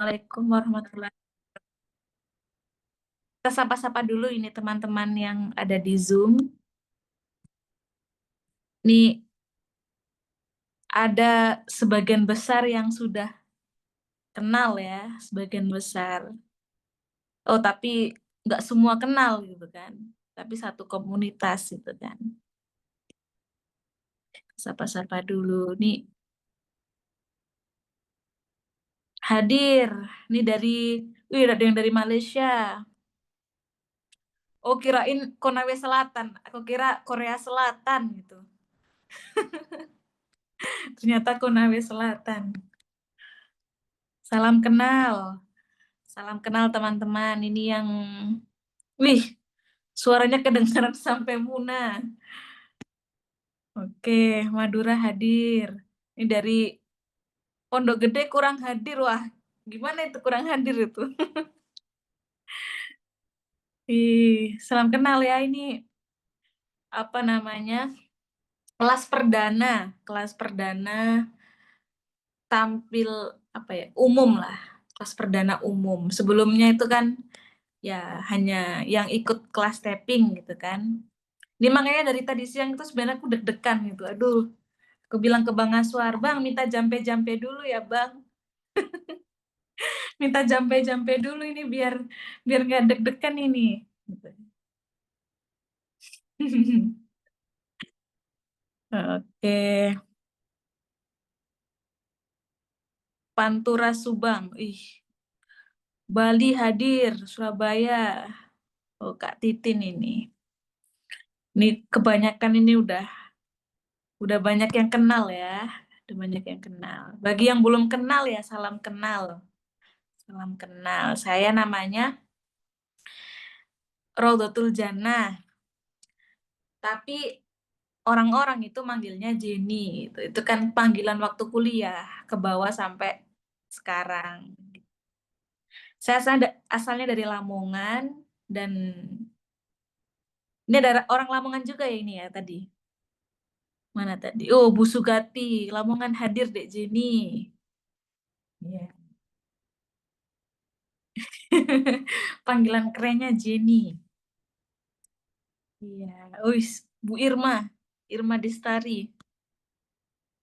Assalamualaikum warahmatullahi. Kita sapa-sapa dulu ini teman-teman yang ada di Zoom. Nih ada sebagian besar yang sudah kenal ya, sebagian besar. Oh, tapi nggak semua kenal gitu kan. Tapi satu komunitas gitu kan. Sapa-sapa dulu. Nih hadir. Nih dari, wih ada yang dari Malaysia. Oh, kirain Konawe Selatan. Aku kira Korea Selatan gitu. Ternyata Konawe Selatan. Salam kenal. Salam kenal teman-teman. Ini yang, wih, suaranya kedengaran sampai Muna. Oke, Madura hadir. Ini dari Pondok Gede kurang hadir. Wah, gimana itu kurang hadir itu? Salam kenal ya. Ini apa namanya? Kelas perdana. Kelas perdana tampil apa ya? Umum lah. Kelas perdana umum. Sebelumnya itu kan ya hanya yang ikut kelas tapping gitu kan. Ini makanya dari tadi siang itu sebenarnya aku deg-degan gitu. Aduh, aku bilang ke Bang Aswar, Bang minta jampe-jampe dulu ya Bang. Minta jampe-jampe dulu ini biar biar nggak deg-degan ini. Gitu. Oke, Pantura Subang. Ih, Bali hadir, Surabaya. Oh, Kak Titin ini. Ini kebanyakan ini udah banyak yang kenal ya. Udah banyak yang kenal. Bagi yang belum kenal ya, salam kenal. Salam kenal. Saya namanya Raudatul Jannah. Tapi orang-orang itu manggilnya Jenny. Itu kan panggilan waktu kuliah ke bawah sampai sekarang. Saya asalnya dari Lamongan dan ini ada orang Lamongan juga ya ini ya tadi. Mana tadi? Oh, Bu Sugati, Lamongan hadir Dek Jenny. Iya. Panggilan kerennya Jenny. Iya. Uis, Bu Irma, Irma Destari,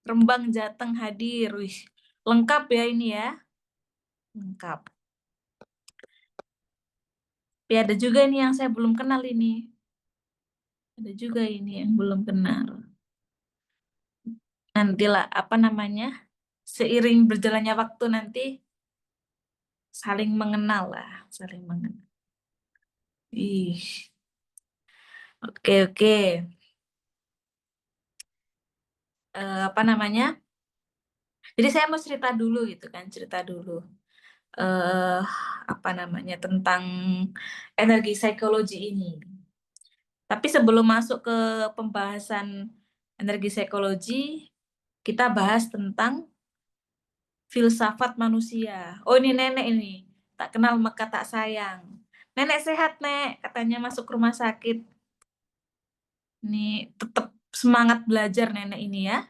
Rembang Jateng hadir. Wih, lengkap ya ini ya. Lengkap. Tapi ada juga ini yang saya belum kenal ini. Ada juga ini yang belum kenal. Nantilah apa namanya? Seiring berjalannya waktu nanti saling mengenal lah, saling mengenal. Ih, oke oke. Apa namanya? Jadi saya mau cerita dulu gitu kan, cerita dulu. eh Apa namanya tentang energi psikologi ini. Tapi sebelum masuk ke pembahasan energi psikologi, kita bahas tentang filsafat manusia. Oh ini nenek ini, tak kenal maka tak sayang. Nenek sehat nek, katanya masuk rumah sakit. Ini tetap semangat belajar nenek ini ya,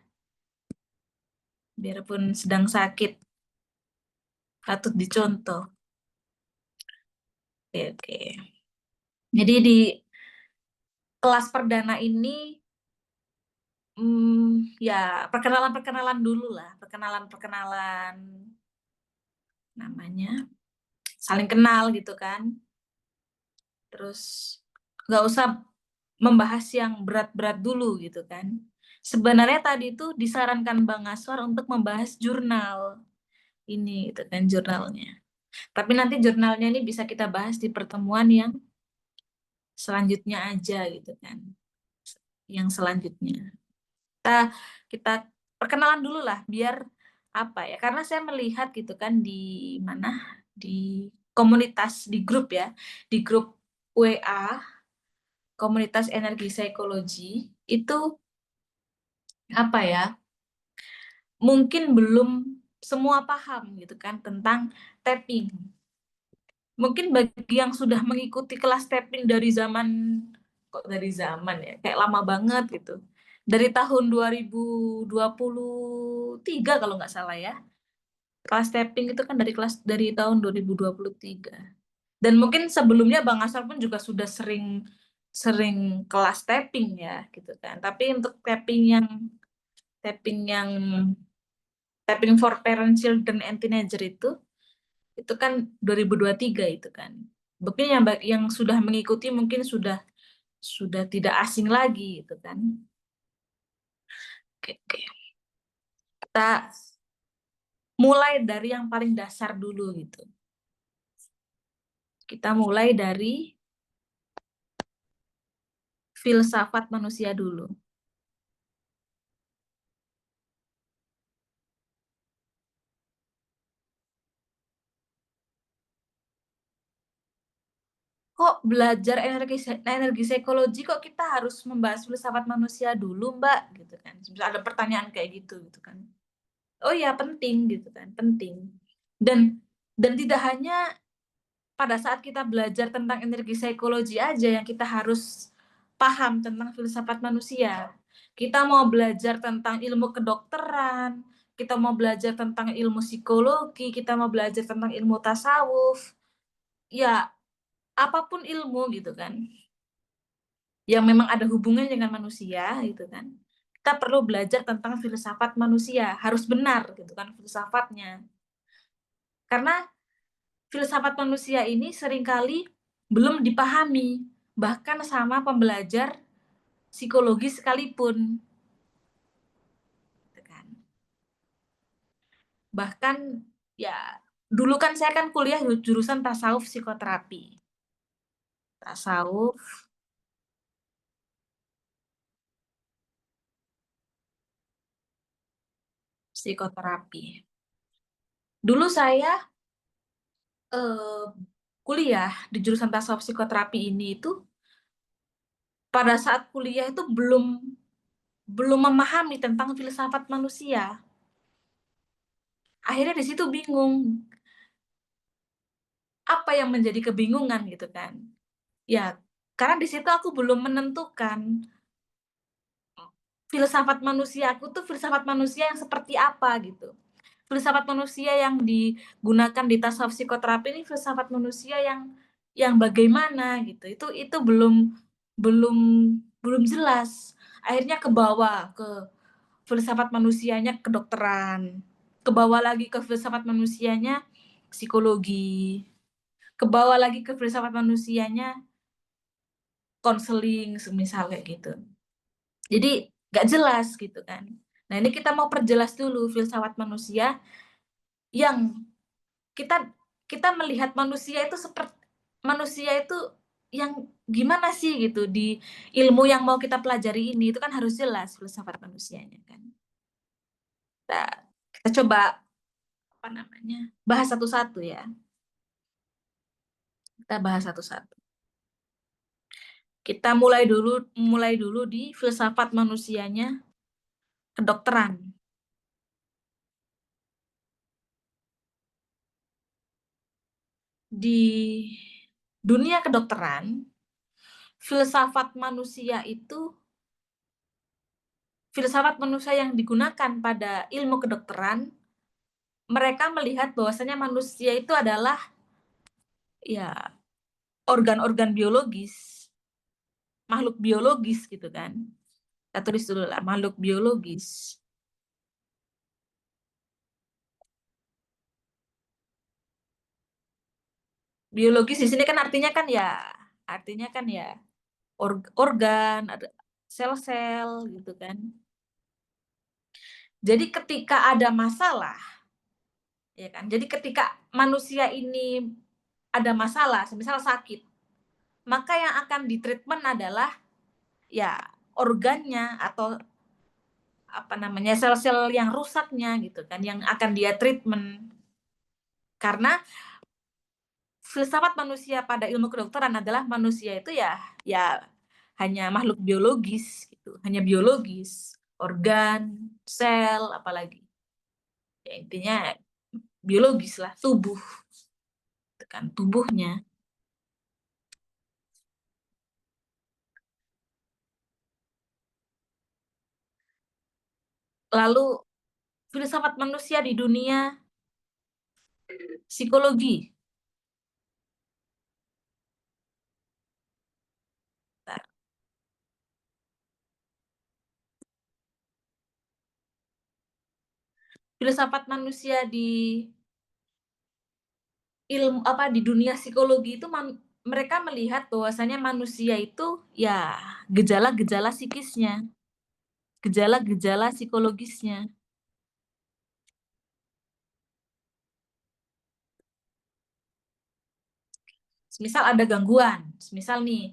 biarpun sedang sakit, patut dicontoh. Oke, oke. Jadi di kelas perdana ini, ya perkenalan-perkenalan dulu lah, perkenalan-perkenalan namanya, saling kenal gitu kan. Terus nggak usah membahas yang berat-berat dulu gitu kan. Sebenarnya tadi itu disarankan Bang Aswar untuk membahas jurnal ini gitu kan jurnalnya. Tapi nanti jurnalnya ini bisa kita bahas di pertemuan yang selanjutnya aja gitu kan. Yang selanjutnya. Kita kita perkenalan dulu lah biar apa ya? Karena saya melihat gitu kan di mana di komunitas di grup ya, di grup WA komunitas energi psikologi itu apa ya? Mungkin belum semua paham gitu kan tentang tapping. Mungkin bagi yang sudah mengikuti kelas tapping dari zaman, kok dari zaman ya, kayak lama banget gitu. Dari tahun 2023 kalau nggak salah ya. Kelas tapping itu kan dari tahun 2023. Dan mungkin sebelumnya Bang Asar pun juga sudah sering sering kelas tapping ya gitu kan. Tapi untuk tapping yang tapping for parent, children and teenager itu kan 2023 itu kan. Mungkin yang sudah mengikuti mungkin sudah tidak asing lagi gitu kan. Oke, oke. Kita mulai dari yang paling dasar dulu gitu. Kita mulai dari filsafat manusia dulu. Kok belajar energi psikologi kok kita harus membahas filsafat manusia dulu, Mbak? Gitu kan. Bisa ada pertanyaan kayak gitu kan. Oh ya, penting gitu kan, penting. Dan dan tidak hanya pada saat kita belajar tentang energi psikologi aja yang kita harus paham tentang filsafat manusia. Kita mau belajar tentang ilmu kedokteran, kita mau belajar tentang ilmu psikologi, kita mau belajar tentang ilmu tasawuf, ya apapun ilmu gitu kan, yang memang ada hubungannya dengan manusia gitu kan. Kita perlu belajar tentang filsafat manusia, harus benar gitu kan filsafatnya. Karena filsafat manusia ini seringkali belum dipahami, bahkan sama pembelajar psikologi sekalipun. Gitu kan. Bahkan ya dulu kan saya kan kuliah jurusan tasawuf psikoterapi. Tasawuf psikoterapi. Dulu saya eh, kuliah di jurusan tasawuf psikoterapi ini itu pada saat kuliah itu belum memahami tentang filsafat manusia. Akhirnya di situ bingung, apa yang menjadi kebingungan gitu kan. Ya, karena di situ aku belum menentukan filsafat manusia aku tuh filsafat manusia yang seperti apa gitu. Filsafat manusia yang digunakan di tasawuf psikoterapi ini filsafat manusia yang bagaimana gitu. Itu belum belum jelas. Akhirnya ke bawah ke filsafat manusianya kedokteran, ke bawah lagi ke filsafat manusianya psikologi, ke bawah lagi ke filsafat manusianya konseling, semisal kayak gitu. Jadi nggak jelas gitu kan. Nah ini kita mau perjelas dulu filsafat manusia yang kita kita melihat manusia itu seperti manusia itu yang gimana sih gitu di ilmu yang mau kita pelajari ini itu kan harus jelas filsafat manusianya kan. Nah, kita coba apa namanya bahas satu-satu ya. Kita bahas satu-satu. Kita mulai dulu di filsafat manusianya kedokteran. Di dunia kedokteran, filsafat manusia itu filsafat manusia yang digunakan pada ilmu kedokteran, mereka melihat bahwasanya manusia itu adalah ya organ-organ biologis, makhluk biologis gitu kan. Kita tulis dulu lah, makhluk biologis. Biologis di sini kan artinya kan ya organ, ada sel-sel gitu kan. Jadi ketika ada masalah, ya kan. Jadi ketika manusia ini ada masalah, misal sakit, maka yang akan ditreatment adalah ya organnya atau apa namanya sel-sel yang rusaknya gitu kan yang akan dia treatment karena filsafat manusia pada ilmu kedokteran adalah manusia itu ya hanya makhluk biologis gitu hanya biologis organ sel apalagi ya intinya biologis lah tubuh gitu kan tubuhnya lalu filsafat manusia di dunia Psikologi. Bentar. Filsafat manusia di ilmu apa di dunia psikologi itu mereka melihat bahwasanya manusia itu ya gejala-gejala psikisnya, gejala-gejala psikologisnya. Misal ada gangguan, misal nih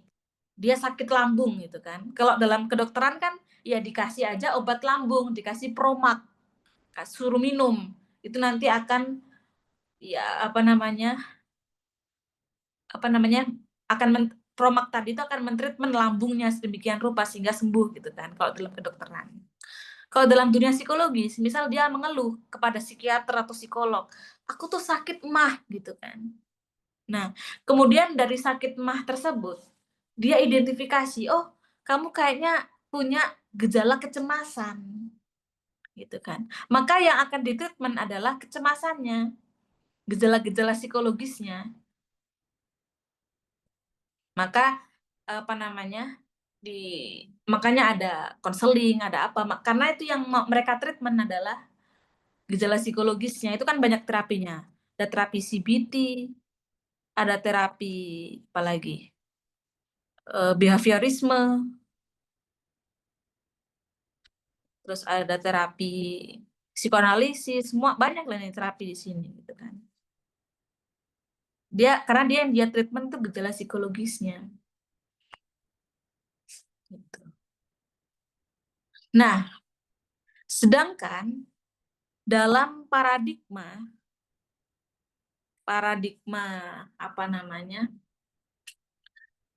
dia sakit lambung gitu kan. Kalau dalam kedokteran kan ya dikasih aja obat lambung, dikasih promak, suruh minum. Itu nanti akan ya apa namanya akan promak tadi itu akan mentreatment lambungnya sedemikian rupa sehingga sembuh gitu kan kalau dalam kedokteran. Kalau dalam dunia psikologi, misal dia mengeluh kepada psikiater atau psikolog, aku tuh sakit mah gitu kan. Nah, kemudian dari sakit mah tersebut, dia identifikasi, oh kamu kayaknya punya gejala kecemasan gitu kan. Maka yang akan ditreatment adalah kecemasannya, gejala-gejala psikologisnya. Maka apa namanya? Makanya ada konseling, ada apa? Karena itu yang mereka treatment adalah gejala psikologisnya. Itu kan banyak terapinya. Ada terapi CBT, ada terapi apa lagi? Behaviorisme, terus ada terapi psikoanalisis, semua banyak lah nih terapi di sini gitu kan. Karena yang dia treatment tuh gejala psikologisnya. Gitu. Nah, sedangkan dalam paradigma apa namanya?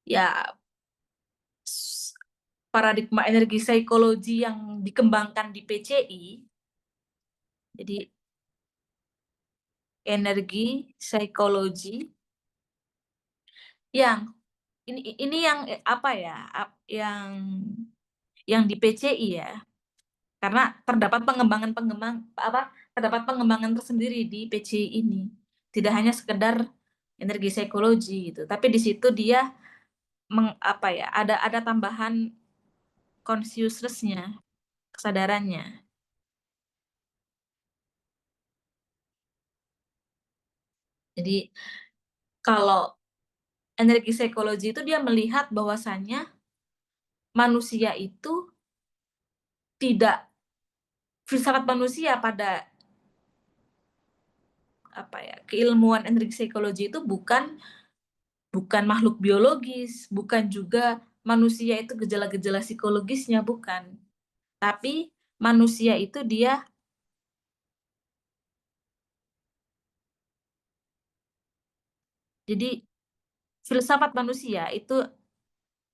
Ya paradigma energi psikologi yang dikembangkan di PCI. Jadi energi psikologi yang ini yang apa ya? Yang di PCI ya. Karena terdapat pengembangan tersendiri di PCI ini. Tidak hanya sekedar energi psikologi gitu, tapi di situ dia ada tambahan consciousness-nya, kesadarannya. Jadi kalau energi psikologi itu dia melihat bahwasannya manusia itu tidak filsafat manusia pada keilmuan energi psikologi itu bukan makhluk biologis, bukan juga manusia itu gejala-gejala psikologisnya, bukan. Tapi manusia itu dia jadi filsafat manusia itu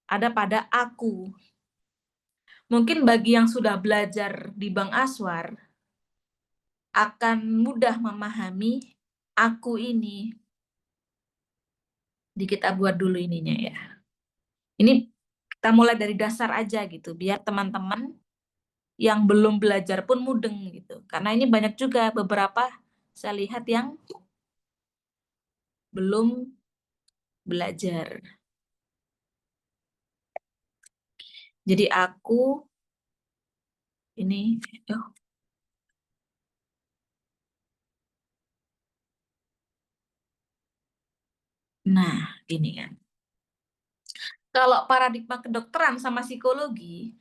ada pada aku. Mungkin bagi yang sudah belajar di Bang Aswar akan mudah memahami aku ini. Kita buat dulu ininya ya. Ini kita mulai dari dasar aja gitu, biar teman-teman yang belum belajar pun mudeng gitu. Karena ini banyak juga beberapa saya lihat yang belum belajar. Jadi aku ini, oh, nah gini kan. Kalau paradigma kedokteran sama psikologi,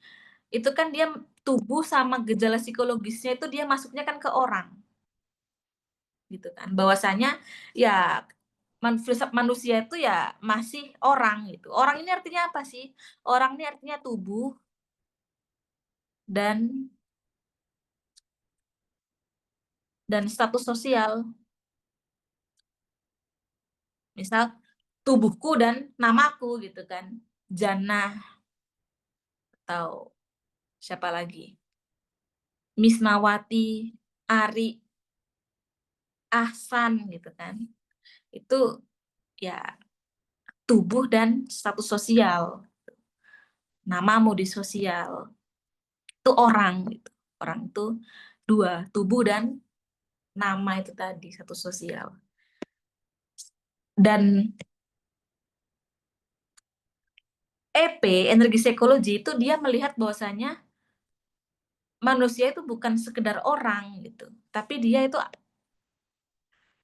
itu kan dia tubuh sama gejala psikologisnya itu dia masuknya kan ke orang. Gitu kan. Bahwasanya ya manusia itu ya masih orang gitu. Orang ini artinya apa sih? Orang ini artinya tubuh dan status sosial. Misal tubuhku dan namaku gitu kan. Jannah atau siapa lagi? Misnawati, Ari, Ahsan gitu kan. Itu ya tubuh dan status sosial. Namamu di sosial. Itu orang gitu. Orang itu dua, tubuh dan nama itu tadi, status sosial. Dan EP, energi psikologi itu dia melihat bahwasanya manusia itu bukan sekedar orang gitu, tapi dia itu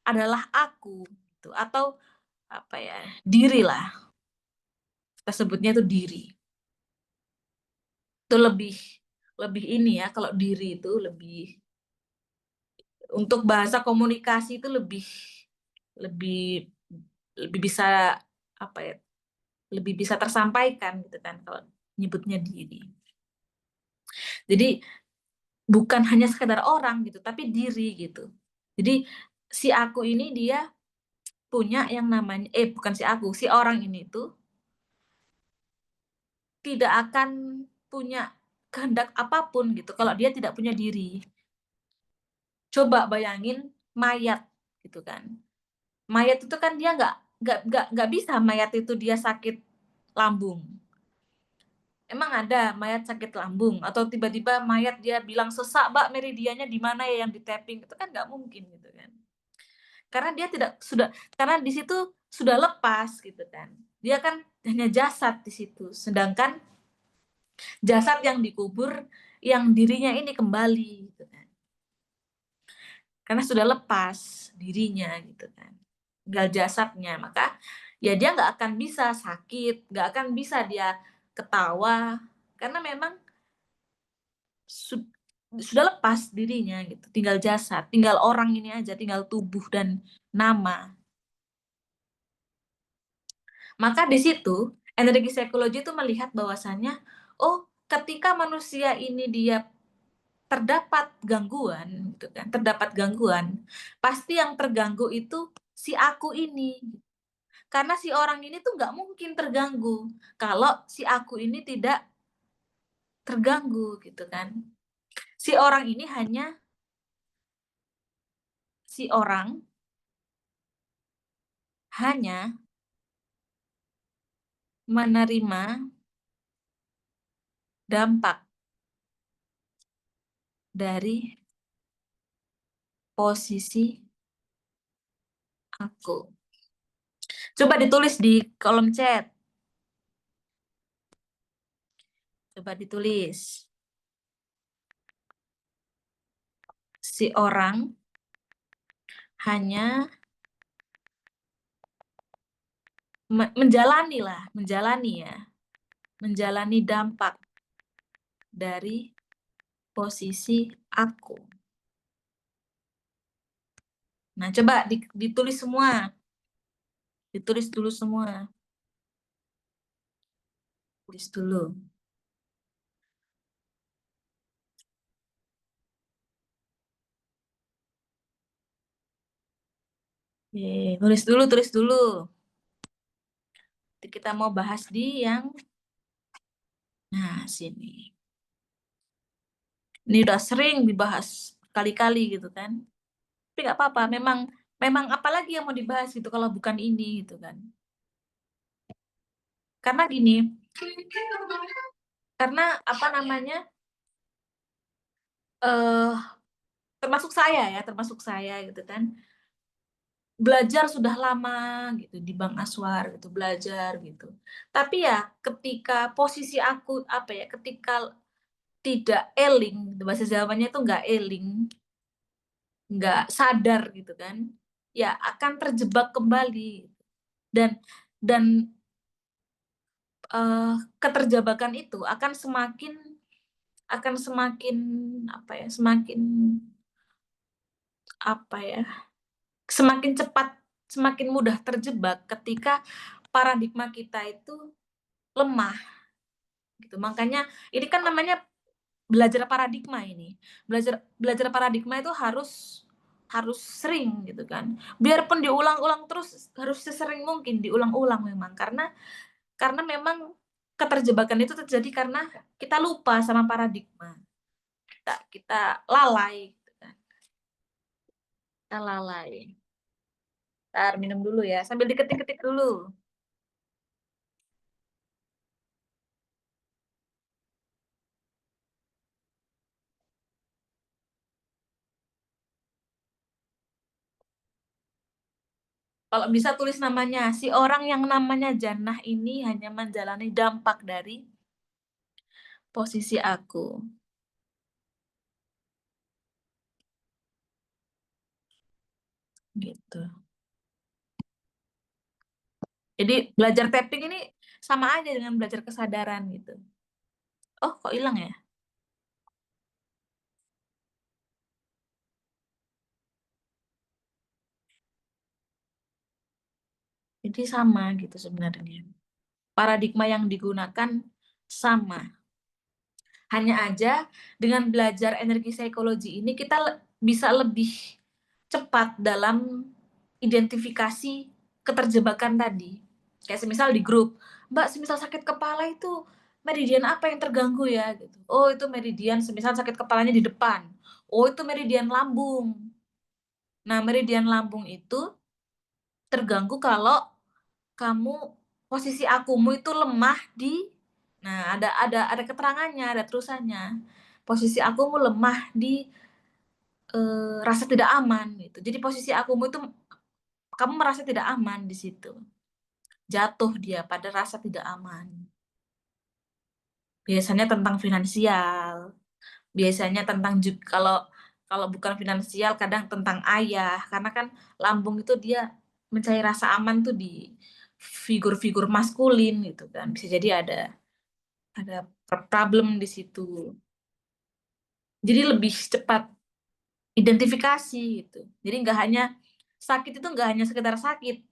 adalah aku gitu, atau apa ya, diri lah, kita sebutnya itu diri. Itu lebih lebih ini ya, kalau diri itu lebih untuk bahasa komunikasi itu lebih lebih lebih bisa apa ya, lebih bisa tersampaikan gitu kan kalau nyebutnya diri. Jadi bukan hanya sekedar orang gitu, tapi diri gitu. Jadi si aku ini dia punya yang namanya bukan si aku, si orang ini tuh tidak akan punya kehendak apapun gitu kalau dia tidak punya diri. Coba bayangin mayat gitu kan. Mayat itu kan dia nggak bisa mayat itu dia sakit lambung. Emang ada mayat sakit lambung atau tiba-tiba mayat dia bilang sesak, Mbak, meridiannya di mana ya yang di-tapping, itu kan nggak mungkin gitu kan. Karena dia tidak sudah karena di situ sudah lepas gitu kan. Dia kan hanya jasad di situ, sedangkan jasad yang dikubur yang dirinya ini kembali gitu kan. Karena sudah lepas dirinya gitu kan. Tinggal jasadnya, maka ya dia nggak akan bisa sakit, nggak akan bisa dia ketawa karena memang sudah lepas dirinya gitu, tinggal jasad, tinggal orang ini aja, tinggal tubuh dan nama. Maka di situ energi psikologi itu melihat bahwasannya, oh ketika manusia ini dia terdapat gangguan gitu kan, terdapat gangguan, pasti yang terganggu itu si aku ini. Karena si orang ini tuh nggak mungkin terganggu kalau si aku ini tidak terganggu gitu kan. Si orang ini hanya si orang hanya menerima dampak dari posisi aku. Coba ditulis di kolom chat. Coba ditulis. Si orang hanya menjalani lah, menjalani ya, menjalani dampak dari posisi aku. Nah, coba ditulis semua. Ditulis dulu semua. Tulis dulu. Tulis dulu, tulis dulu. Kita mau bahas di yang nah sini. Ini udah sering dibahas kali-kali gitu kan. Tapi nggak apa-apa, memang memang apalagi yang mau dibahas gitu kalau bukan ini gitu kan. Karena gini, karena apa namanya, eh termasuk saya gitu kan, belajar sudah lama gitu di Bang Aswar gitu, belajar gitu. Tapi ya ketika posisi aku apa ya, ketika tidak eling, gitu, bahasa Jawanya itu nggak eling, nggak sadar gitu kan, ya akan terjebak kembali. Dan dan keterjebakan itu akan semakin apa ya, apa ya, semakin cepat, semakin mudah terjebak ketika paradigma kita itu lemah gitu. Makanya ini kan namanya belajar paradigma ini. Belajar belajar paradigma itu harus harus sering gitu kan. Biarpun diulang-ulang terus, harus sesering mungkin diulang-ulang memang karena memang keterjebakan itu terjadi karena kita lupa sama paradigma. Kita lalai gitu kan. Kita lalai. Entar minum dulu ya, sambil diketik-ketik dulu. Kalau bisa tulis namanya. Si orang yang namanya Jannah ini hanya menjalani dampak dari posisi aku. Gitu. Jadi belajar tapping ini sama aja dengan belajar kesadaran gitu. Oh, kok hilang ya? Jadi sama gitu sebenarnya. Paradigma yang digunakan sama. Hanya aja dengan belajar energi psikologi ini kita bisa lebih cepat dalam identifikasi keterjebakan tadi. Kayak semisal di grup, Mbak, semisal sakit kepala itu meridian apa yang terganggu ya? Gitu. Oh, itu meridian semisal sakit kepalanya di depan. Oh, itu meridian lambung. Nah, meridian lambung itu terganggu kalau kamu posisi akumu itu lemah di. Nah, ada keterangannya, ada terusannya. Posisi akumu lemah di rasa tidak aman gitu. Jadi posisi akumu itu kamu merasa tidak aman di situ. Jatuh dia pada rasa tidak aman. Biasanya tentang finansial, biasanya tentang juga kalau kalau bukan finansial kadang tentang ayah, karena kan lambung itu dia mencari rasa aman tuh di figur-figur maskulin gitu kan. Bisa jadi ada problem di situ. Jadi lebih cepat identifikasi gitu. Jadi nggak hanya sakit itu nggak hanya sekedar sakit,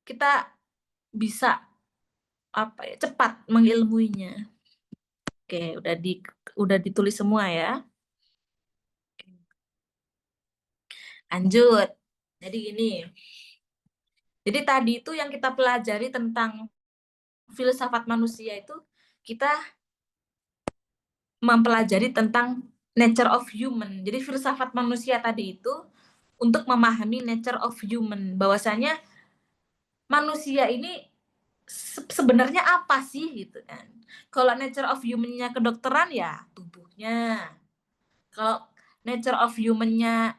kita bisa apa ya cepat mengilmuinya. Oke, udah ditulis semua ya. Lanjut. Jadi gini. Jadi tadi itu yang kita pelajari tentang filsafat manusia itu kita mempelajari tentang nature of human. Jadi filsafat manusia tadi itu untuk memahami nature of human, bahwasanya manusia ini sebenarnya apa sih gitu kan. Kalau nature of human-nya kedokteran ya tubuhnya. Kalau nature of human-nya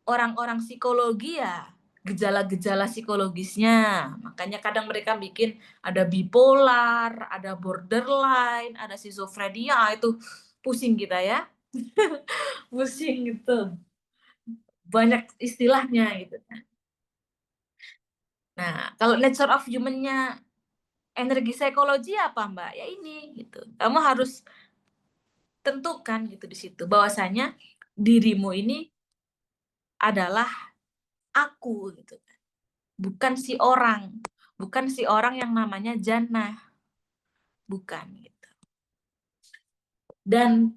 orang-orang psikologi ya gejala-gejala psikologisnya. Makanya kadang mereka bikin ada bipolar, ada borderline, ada schizophrenia, itu pusing kita ya. Pusing gitu. Banyak istilahnya gitu. Nah, kalau nature of human-nya energi psikologi apa, Mbak? Ya ini gitu. Kamu harus tentukan gitu di situ bahwasanya dirimu ini adalah aku gitu. Bukan si orang. Bukan si orang yang namanya Jannah. Bukan gitu. Dan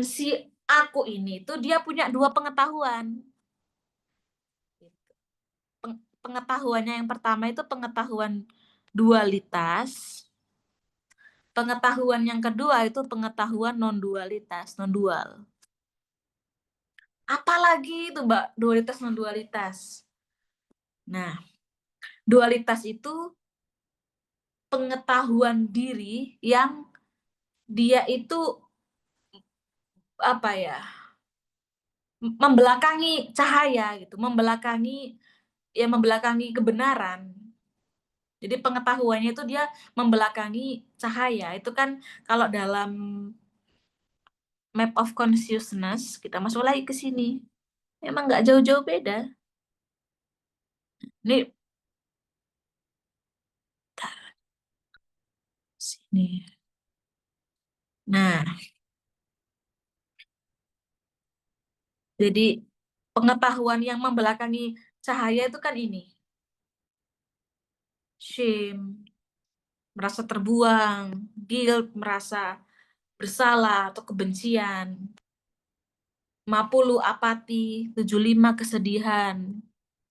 si aku ini tuh dia punya dua pengetahuan. Pengetahuannya yang pertama itu pengetahuan dualitas. Pengetahuan yang kedua itu pengetahuan non-dualitas, non-dual. Apalagi itu, Mbak, dualitas non-dualitas. Nah, dualitas itu pengetahuan diri yang dia itu apa ya? Membelakangi cahaya gitu, membelakangi kebenaran. Jadi pengetahuannya itu dia membelakangi cahaya. Itu kan kalau dalam map of consciousness kita masuk lagi ke sini. Emang nggak jauh-jauh beda. Ini sini. Nah, jadi pengetahuan yang membelakangi cahaya itu kan ini. Shame, merasa terbuang, guilt, merasa bersalah atau kebencian. 50 apati, 75 kesedihan,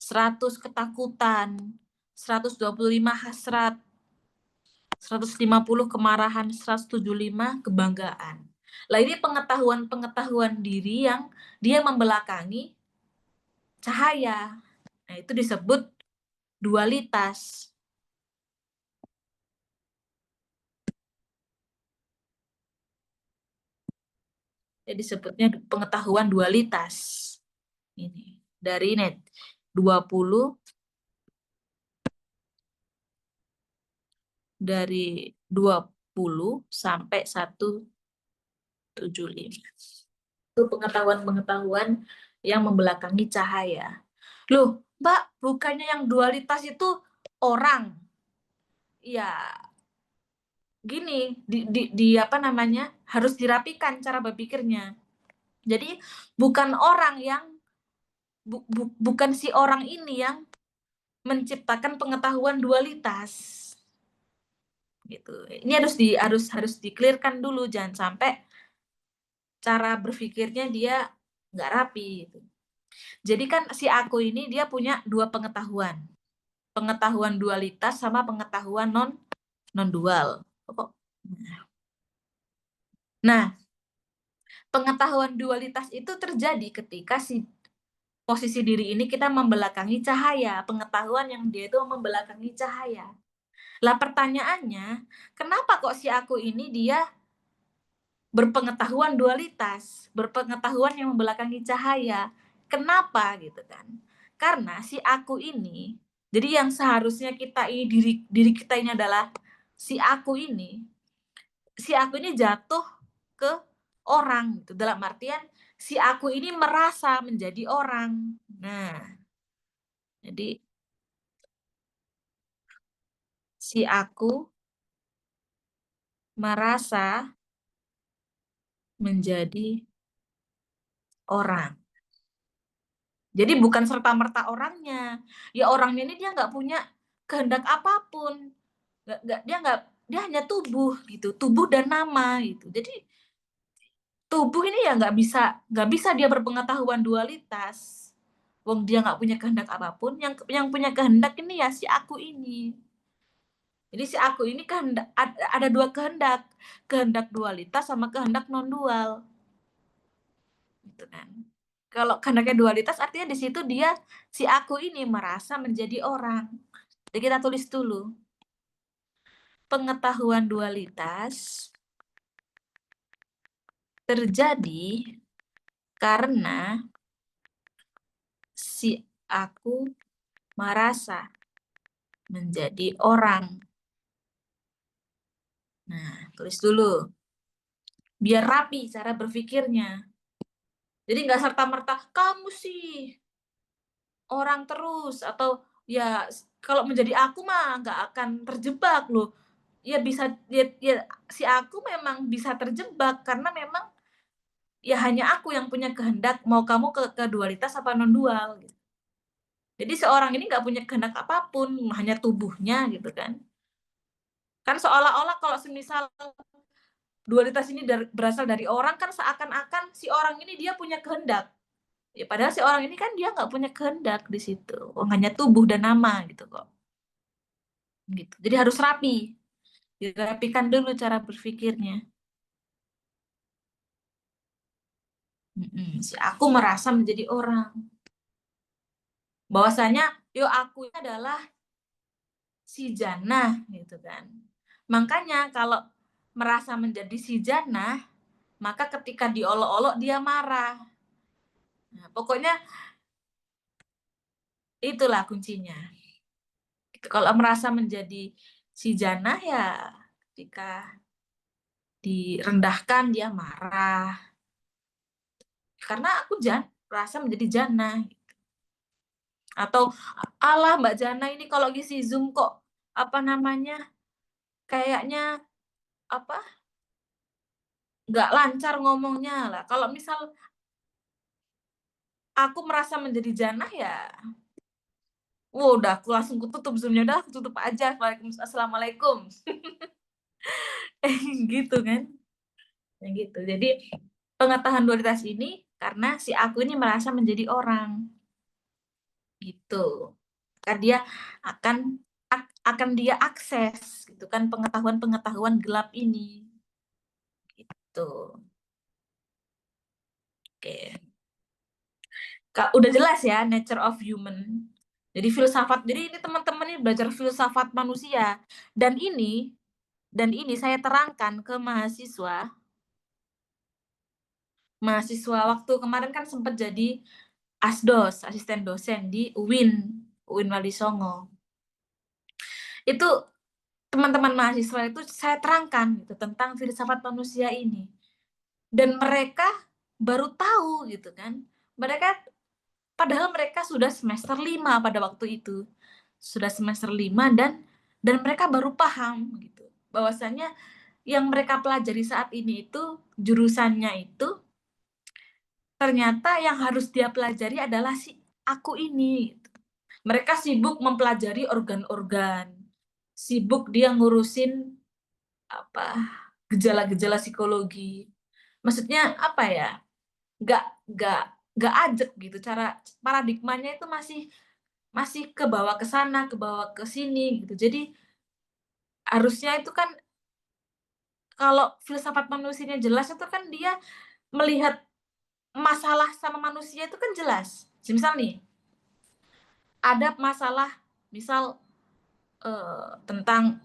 100 ketakutan, 125 hasrat, 150 kemarahan, 175 kebanggaan. Lah ini pengetahuan-pengetahuan diri yang dia membelakangi cahaya. Nah, itu disebut dualitas. Jadi disebutnya pengetahuan dualitas. Ini. dari net 20 dari 20 sampai 175. Itu pengetahuan-pengetahuan yang membelakangi cahaya. Loh, Mbak, bukannya yang dualitas itu orang? Ya, gini, di apa namanya, harus dirapikan cara berpikirnya. Jadi, bukan orang yang bukan si orang ini yang menciptakan pengetahuan dualitas. Gitu. Ini harus di-clear-kan dulu, jangan sampai cara berpikirnya dia nggak rapi gitu. Jadi kan si aku ini dia punya dua pengetahuan. Pengetahuan dualitas sama pengetahuan non dual. Nah, pengetahuan dualitas itu terjadi ketika si posisi diri ini kita membelakangi cahaya, pengetahuan yang dia itu membelakangi cahaya. Lah pertanyaannya, kenapa kok si aku ini dia berpengetahuan dualitas, berpengetahuan yang membelakangi cahaya? Kenapa gitu kan? Karena si aku ini, jadi yang seharusnya kita ini diri kita ini adalah si aku ini jatuh ke orang gitu. Dalam artian si aku ini merasa menjadi orang. Nah, jadi si aku merasa menjadi orang. Jadi bukan serta-merta orangnya. Ya orangnya ini dia nggak punya kehendak apapun. Dia hanya tubuh gitu, tubuh dan nama gitu. Jadi tubuh ini ya nggak bisa dia berpengetahuan dualitas. Wong dia nggak punya kehendak apapun. Yang punya kehendak ini ya si aku ini. Jadi si aku ini kehendak ada dua kehendak dualitas sama kehendak non dual. Gitu kan. Kalau kehendaknya dualitas artinya di situ dia si aku ini merasa menjadi orang. Jadi kita tulis dulu. Pengetahuan dualitas terjadi karena si aku merasa menjadi orang. Nah, tulis dulu. Biar rapi cara berpikirnya. Jadi nggak serta-merta, kamu sih orang terus. Atau ya kalau menjadi aku mah nggak akan terjebak loh. Ya bisa, ya si aku memang bisa terjebak karena memang ya hanya aku yang punya kehendak mau kamu ke dualitas apa non dual gitu. Jadi seorang ini nggak punya kehendak apapun, hanya tubuhnya gitu kan. Kan seolah-olah kalau semisal dualitas ini berasal dari orang kan seakan-akan si orang ini dia punya kehendak. Ya padahal si orang ini kan dia nggak punya kehendak di situ. Hanya tubuh dan nama gitu kok. Gitu. Jadi harus rapi. Dirapikan dulu cara berpikirnya. Si aku merasa menjadi orang. Bahwasanya yo aku adalah si Jannah gitu kan. Makanya kalau merasa menjadi si Jannah, maka ketika diolok-olok dia marah. Nah, pokoknya itulah kuncinya. Kalau merasa menjadi si Jannah ya ketika direndahkan dia marah. Karena aku merasa menjadi Jannah. Atau Allah Mbak Jana ini kalau ngisi Zoom kok apa namanya kayaknya apa nggak lancar ngomongnya lah. Kalau misal aku merasa menjadi Jannah ya, udah aku langsung tutup Zoom-nya, udah aku tutup aja. Assalamualaikum. Gitu kan. Ya gitu. Jadi pengetahuan dualitas ini karena si aku ini merasa menjadi orang. Gitu. Kan dia akan dia akses gitu kan pengetahuan-pengetahuan gelap ini. Gitu. Oke. Udah jelas ya nature of human. Jadi filsafat. Jadi ini teman-teman ini belajar filsafat manusia dan ini saya terangkan ke mahasiswa waktu kemarin kan sempat jadi ASDOS, asisten dosen di UIN Walisongo. Itu teman-teman mahasiswa itu saya terangkan gitu tentang filsafat manusia ini. Dan mereka baru tahu gitu kan. Padahal mereka sudah semester 5 pada waktu itu. Sudah semester 5 dan mereka baru paham gitu. Bahwasanya yang mereka pelajari saat ini itu jurusannya itu ternyata yang harus dia pelajari adalah si aku ini. Mereka sibuk mempelajari organ-organ, sibuk dia ngurusin apa gejala-gejala psikologi. Maksudnya apa ya? Nggak nggak nggak ajak gitu. Cara paradigmanya itu masih masih ke bawah ke sana, ke bawah ke sini gitu. Jadi harusnya itu kan kalau filsafat manusianya jelas itu kan dia melihat masalah sama manusia itu kan jelas. Misal nih, ada masalah misal tentang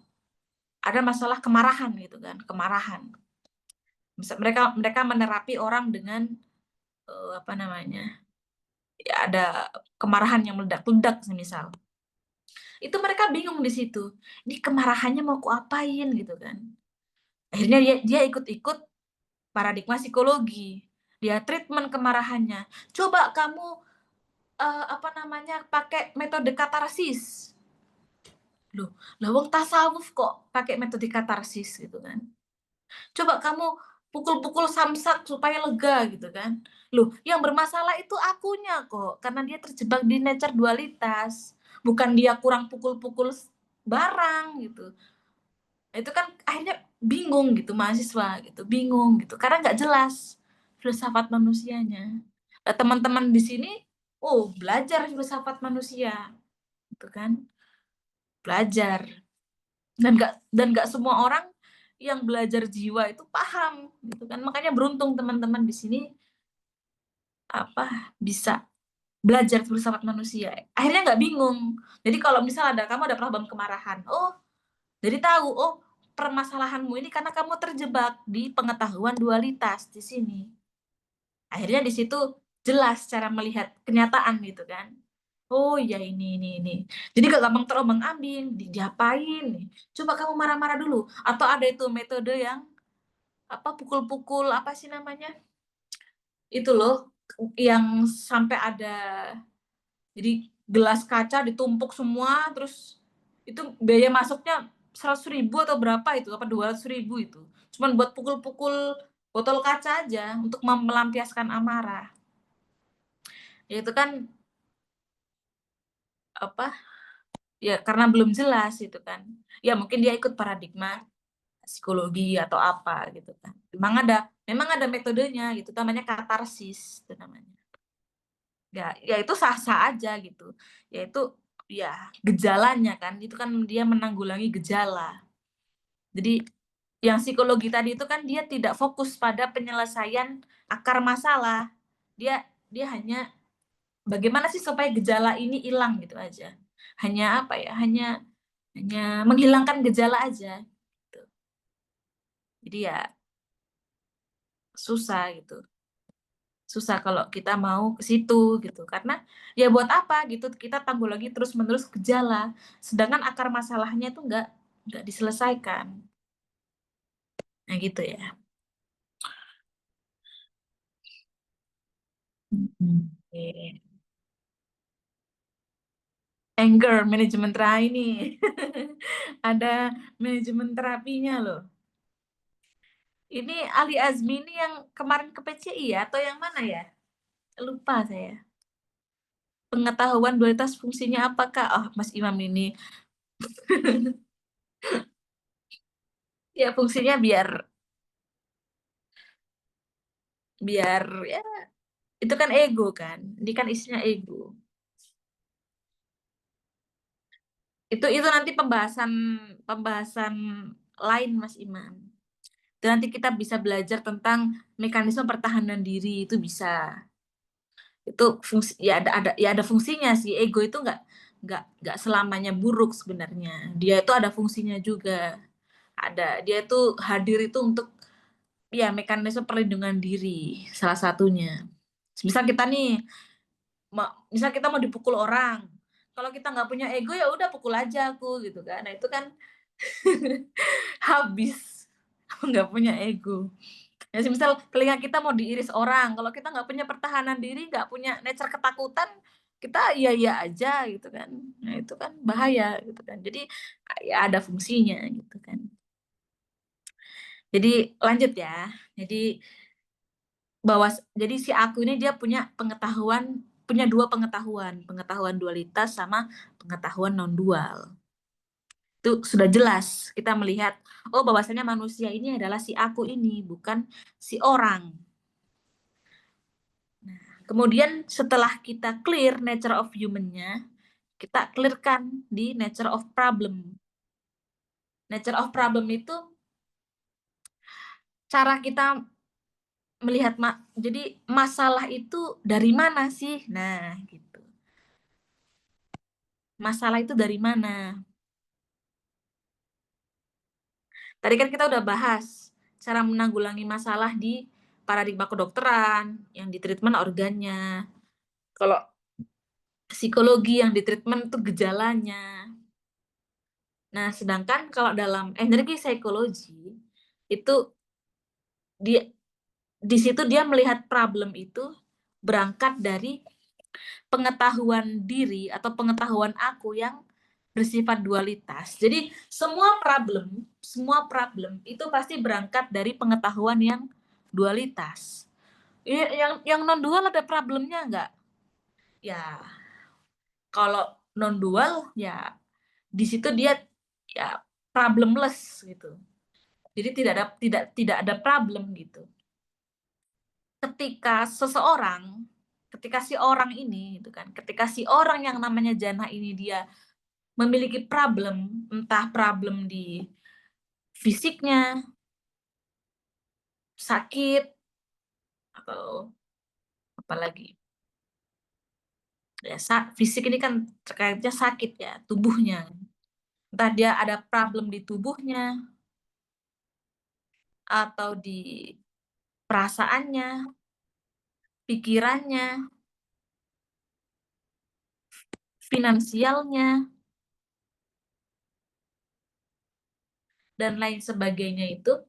ada masalah kemarahan gitu kan, kemarahan. Misal mereka mereka menerapi orang dengan apa namanya? Ya ada kemarahan yang meledak-ledak semisal. Itu mereka bingung di situ. Ini kemarahannya mau kuapain gitu kan. Akhirnya dia ikut-ikut paradigma psikologi. Dia treatment kemarahannya. Coba kamu apa namanya pakai metode katarsis. Loh, lah wong tasawuf kok pakai metode katarsis gitu kan. Coba kamu pukul-pukul samsak supaya lega gitu kan. Loh, yang bermasalah itu akunya kok karena dia terjebak di nature dualitas. Bukan dia kurang pukul-pukul barang gitu. Itu kan akhirnya bingung gitu mahasiswa gitu, bingung gitu karena nggak jelas filsafat manusianya. Nah, teman-teman di sini oh belajar filsafat manusia gitu kan, belajar dan nggak semua orang yang belajar jiwa itu paham gitu kan. Makanya beruntung teman-teman di sini apa bisa belajar filsafat manusia. Akhirnya nggak bingung. Jadi kalau misal kamu ada problem kemarahan, oh jadi tahu, oh permasalahanmu ini karena kamu terjebak di pengetahuan dualitas di sini. Akhirnya di situ jelas cara melihat kenyataan gitu kan. Oh iya ini. Jadi gak gampang terombang-ambing, diapain nih? Coba kamu marah-marah dulu. Atau ada itu metode yang apa pukul-pukul apa sih namanya? Itu loh yang sampai ada jadi gelas kaca ditumpuk semua terus itu biaya masuknya 100.000 atau berapa itu apa 200.000 itu cuman buat pukul-pukul botol kaca aja untuk melampiaskan amarah ya itu kan apa ya karena belum jelas itu kan ya mungkin dia ikut paradigma psikologi atau apa gitu kan memang ada metodenya gitu namanya katarsis itu namanya ya itu sah-sah aja gitu yaitu ya gejalanya kan itu kan dia menanggulangi gejala jadi yang psikologi tadi itu kan dia tidak fokus pada penyelesaian akar masalah dia dia hanya bagaimana sih supaya gejala ini hilang gitu aja hanya apa ya hanya menghilangkan gejala aja gitu. Jadi ya susah gitu susah kalau kita mau ke situ gitu karena ya buat apa gitu kita tanggulangi terus menerus gejala sedangkan akar masalahnya itu nggak diselesaikan nah gitu ya. Oke. Anger manajemen terapi nih ada manajemen terapinya loh ini Ali Azmi ini yang kemarin ke PCI ya atau yang mana ya lupa saya pengetahuan dualitas fungsinya apakah oh Mas Imam ini ya fungsinya biar biar ya itu kan ego kan ini kan isinya ego itu nanti pembahasan pembahasan lain Mas Imam itu nanti kita bisa belajar tentang mekanisme pertahanan diri itu bisa itu fungsi ya ada fungsinya sih ego itu nggak selamanya buruk sebenarnya dia itu ada fungsinya juga dia itu hadir itu untuk ya mekanisme perlindungan diri salah satunya misal kita nih misal kita mau dipukul orang, kalau kita nggak punya ego, ya udah pukul aja aku, gitu kan. Nah, itu kan habis, nggak punya ego. Ya misal telinga kita mau diiris orang, kalau kita nggak punya pertahanan diri, nggak punya nature ketakutan, kita iya-iya aja gitu kan. Nah, itu kan bahaya gitu kan. Jadi ya ada fungsinya gitu kan. Jadi lanjut ya. Jadi si aku ini dia punya dua pengetahuan, pengetahuan dualitas sama pengetahuan non dual. Itu sudah jelas kita melihat, oh bahwasanya manusia ini adalah si aku ini, bukan si orang. Kemudian setelah kita clear nature of human-nya, kita clearkan di nature of problem. Nature of problem itu cara kita melihat jadi masalah itu dari mana sih? Nah, gitu. Masalah itu dari mana? Tadi kan kita udah bahas cara menanggulangi masalah di paradigma kedokteran, yang di treatment organnya. Kalau psikologi yang di treatment itu gejalanya. Nah, sedangkan kalau dalam energi psikologi itu dia di situ dia melihat problem itu berangkat dari pengetahuan diri atau pengetahuan aku yang bersifat dualitas. Jadi semua problem itu pasti berangkat dari pengetahuan yang dualitas. Yang non dual ada problemnya nggak? Ya, kalau non dual ya di situ dia ya problemless gitu. Jadi tidak ada problem gitu. Ketika si orang ini gitu kan, ketika si orang yang namanya Jana ini dia memiliki problem, entah problem di fisiknya, sakit, atau apalagi ya fisik ini kan terkaitnya sakit ya, tubuhnya. Entah dia ada problem di tubuhnya, atau di perasaannya, pikirannya, finansialnya, dan lain sebagainya itu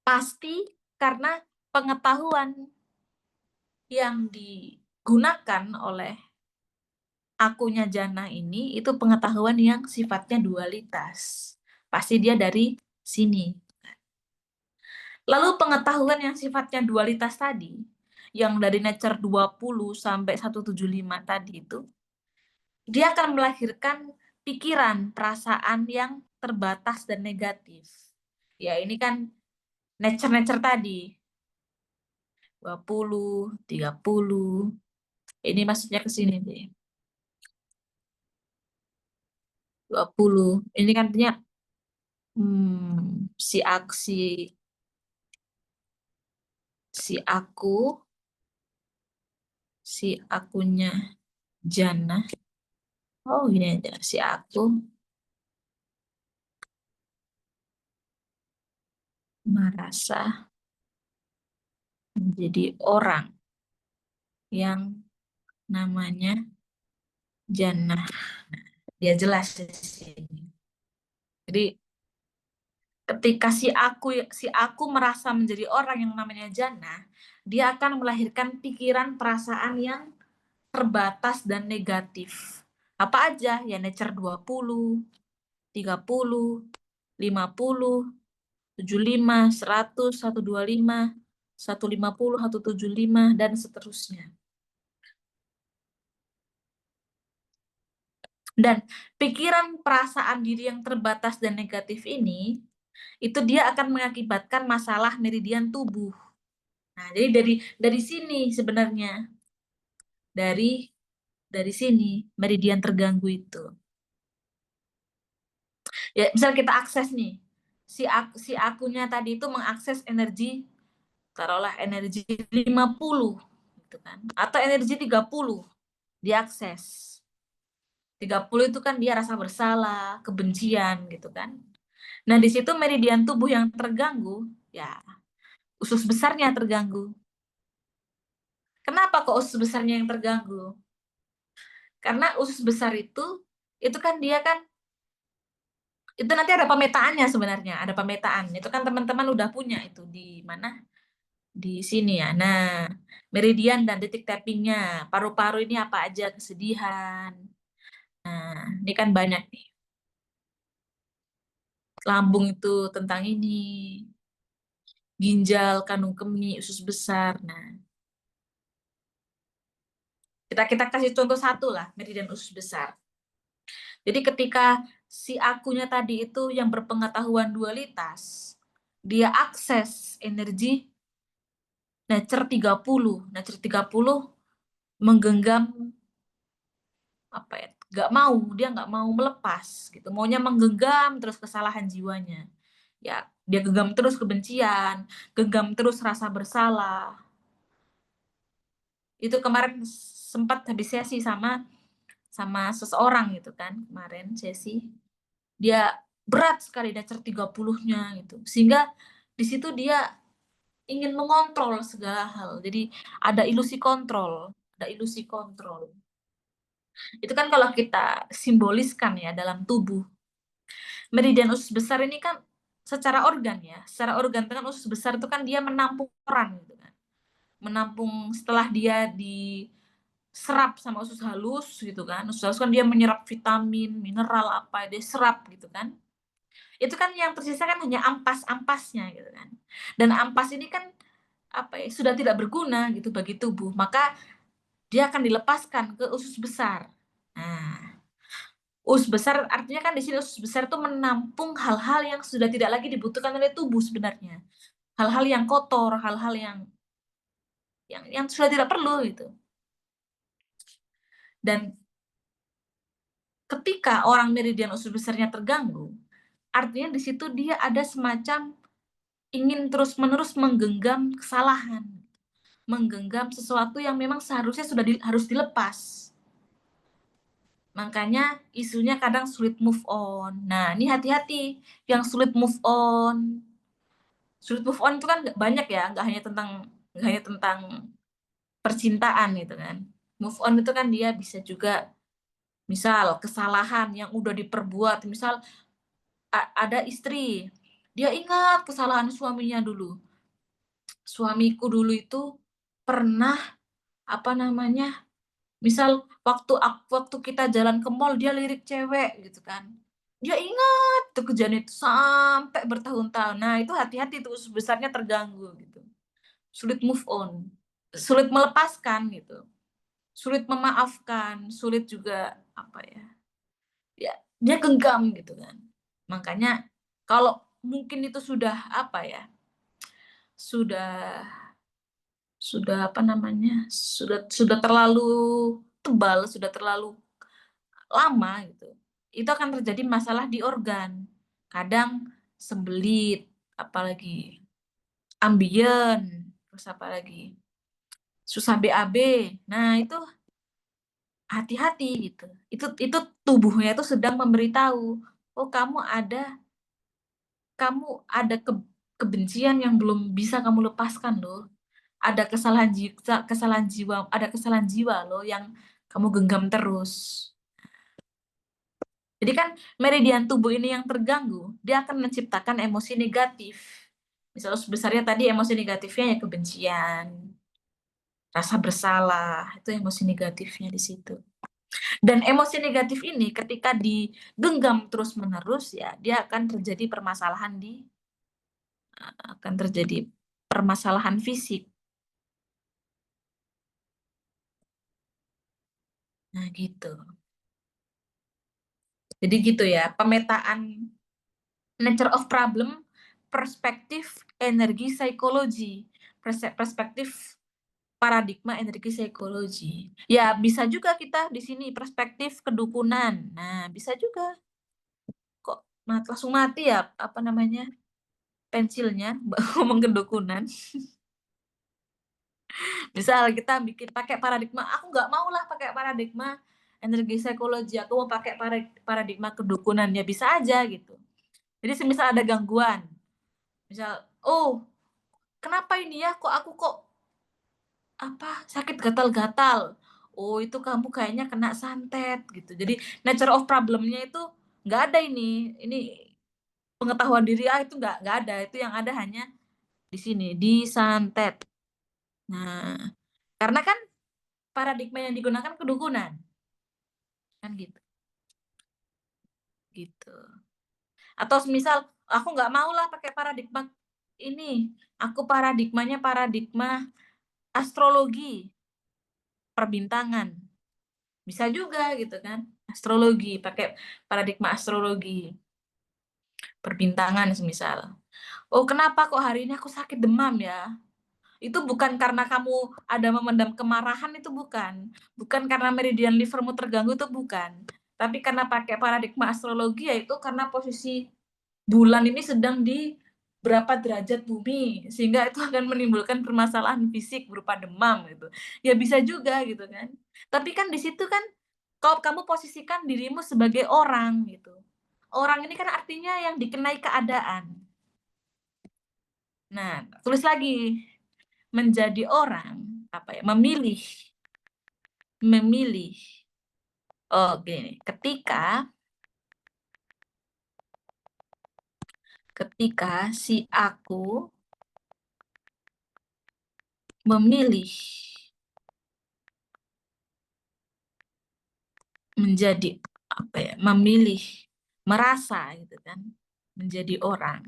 pasti karena pengetahuan yang digunakan oleh akunya Jana ini itu pengetahuan yang sifatnya dualitas. Pasti dia dari sini. Lalu pengetahuan yang sifatnya dualitas tadi, yang dari nature 20 sampai 175 tadi itu, dia akan melahirkan pikiran, perasaan yang terbatas dan negatif. Ya, ini kan nature-nature tadi. 20, 30. Ini maksudnya ke sini deh. 20. Ini kan artinya si aksi si aku si akunya Jana. Oh, gini aja. Si aku merasa menjadi orang yang namanya Jana. Dia jelas di sini. Jadi ketika si aku merasa menjadi orang yang namanya Jana, dia akan melahirkan pikiran perasaan yang terbatas dan negatif. Apa aja? Ya nature 20, 30, 50, 75, 100, 125, 150, 175, dan seterusnya. Dan pikiran perasaan diri yang terbatas dan negatif ini, itu dia akan mengakibatkan masalah meridian tubuh. Nah, jadi dari sini sebenarnya, dari sini meridian terganggu itu. Ya, misal kita akses nih, si akunya tadi itu mengakses energi, taruhlah energi 50 gitu kan, atau energi 30 diakses. 30 itu kan dia rasa bersalah, kebencian gitu kan. Nah, di situ meridian tubuh yang terganggu, ya usus besarnya terganggu. Kenapa kok usus besarnya yang terganggu? Karena usus besar itu kan dia kan, itu nanti ada pemetaannya sebenarnya, ada pemetaan. Itu kan teman-teman udah punya itu di mana? Di sini ya. Nah, meridian dan titik tappingnya. Paru-paru ini apa aja, kesedihan. Nah, ini kan banyak nih. Lambung itu tentang ini. Ginjal, kandung kemih, usus besar. Nah, kita kasih contoh satu lah, meridian usus besar. Jadi ketika si akunya tadi itu yang berpengetahuan dualitas, dia akses energi nature 30. Nature 30 menggenggam apa ya? Dia nggak mau melepas gitu. Maunya menggenggam terus kesalahan jiwanya. Ya, dia genggam terus kebencian, genggam terus rasa bersalah. Itu kemarin sempat habis sesi sama seseorang gitu kan, kemarin sesi. Dia berat sekali nature 30-nya gitu. Sehingga di situ dia ingin mengontrol segala hal. Jadi ada ilusi kontrol, ada ilusi kontrol. Itu kan kalau kita simboliskan ya dalam tubuh. Meridian usus besar ini kan secara organ ya, secara organ kan usus besar itu kan dia menampung peran gitu kan. Menampung setelah dia diserap sama usus halus gitu kan. Usus halus kan dia menyerap vitamin, mineral apa, dia serap gitu kan. Itu kan yang tersisa kan hanya ampas-ampasnya gitu kan. Dan ampas ini kan apa ya, sudah tidak berguna gitu bagi tubuh, maka dia akan dilepaskan ke usus besar. Nah, usus besar artinya kan di sini usus besar itu menampung hal-hal yang sudah tidak lagi dibutuhkan oleh tubuh sebenarnya. Hal-hal yang kotor, hal-hal yang sudah tidak perlu gitu. Dan ketika orang meridian usus besarnya terganggu, artinya di situ dia ada semacam ingin terus-menerus menggenggam kesalahan, menggenggam sesuatu yang memang seharusnya harus dilepas. Makanya isunya kadang sulit move on. Nah, ini hati-hati yang sulit move on. Sulit move on itu kan banyak ya, nggak hanya tentang percintaan gitu kan. Move on itu kan dia bisa juga misal kesalahan yang udah diperbuat, misal ada istri, dia ingat kesalahan suaminya dulu. Suamiku dulu itu pernah apa namanya? Misal waktu kita jalan ke mall dia lirik cewek gitu kan. Dia ingat tuh kejadian itu sampai bertahun-tahun. Nah, itu hati-hati tuh usus besarnya terganggu gitu. Sulit move on, sulit melepaskan gitu. Sulit memaafkan, sulit juga apa ya? Ya, dia genggam gitu kan. Makanya kalau mungkin itu sudah apa ya? Sudah apa namanya? Sudah terlalu tebal, sudah terlalu lama gitu, itu akan terjadi masalah di organ. Kadang sembelit, apalagi ambien, terus apalagi susah BAB. Nah, itu hati-hati gitu. Itu tubuhnya itu sedang memberitahu, oh kamu ada kebencian yang belum bisa kamu lepaskan loh. Ada kesalahan jiwa loh yang kamu genggam terus. Jadi kan meridian tubuh ini yang terganggu, dia akan menciptakan emosi negatif. Misalnya sebesarnya tadi emosi negatifnya ya kebencian, rasa bersalah, itu emosi negatifnya di situ. Dan emosi negatif ini ketika digenggam terus-menerus ya, dia akan terjadi permasalahan fisik. Nah, gitu. Jadi gitu ya, pemetaan nature of problem, perspektif energi psikologi, perspektif paradigma energi psikologi. Ya, bisa juga kita di sini perspektif kedukunan. Nah, bisa juga. Kok langsung mati ya, apa namanya, pensilnya, ngomong kedukunan. Misal kita bikin pakai paradigma, aku nggak mau lah pakai paradigma energi psikologi, aku mau pakai paradigma kedukunan. Ya bisa aja gitu. Jadi semisal ada gangguan, misal, oh kenapa ini ya, kok aku apa, sakit gatal-gatal. Oh, itu kamu kayaknya kena santet gitu. Jadi nature of problem-nya itu nggak ada ini pengetahuan diri, itu nggak ada. Itu yang ada hanya di sini, disantet. Nah, karena kan paradigma yang digunakan kedukunan, kan gitu, gitu. Atau semisal, aku nggak mau lah pakai paradigma ini, aku paradigmanya paradigma astrologi, perbintangan. Bisa juga gitu kan, astrologi, pakai paradigma astrologi, perbintangan semisal. Oh, kenapa kok hari ini aku sakit demam ya? Itu bukan karena kamu ada memendam kemarahan, itu bukan. Bukan karena meridian livermu terganggu, itu bukan. Tapi karena pakai paradigma astrologi, yaitu karena posisi bulan ini sedang di berapa derajat bumi, sehingga itu akan menimbulkan permasalahan fisik berupa demam gitu. Ya bisa juga gitu kan. Tapi kan di situ kan kalau kamu posisikan dirimu sebagai orang gitu. Orang ini kan artinya yang dikenai keadaan. Nah, tulis lagi. Menjadi orang, apa ya, memilih. Memilih. Oh, gini, ketika si aku memilih menjadi, apa ya, memilih merasa gitu kan, menjadi orang.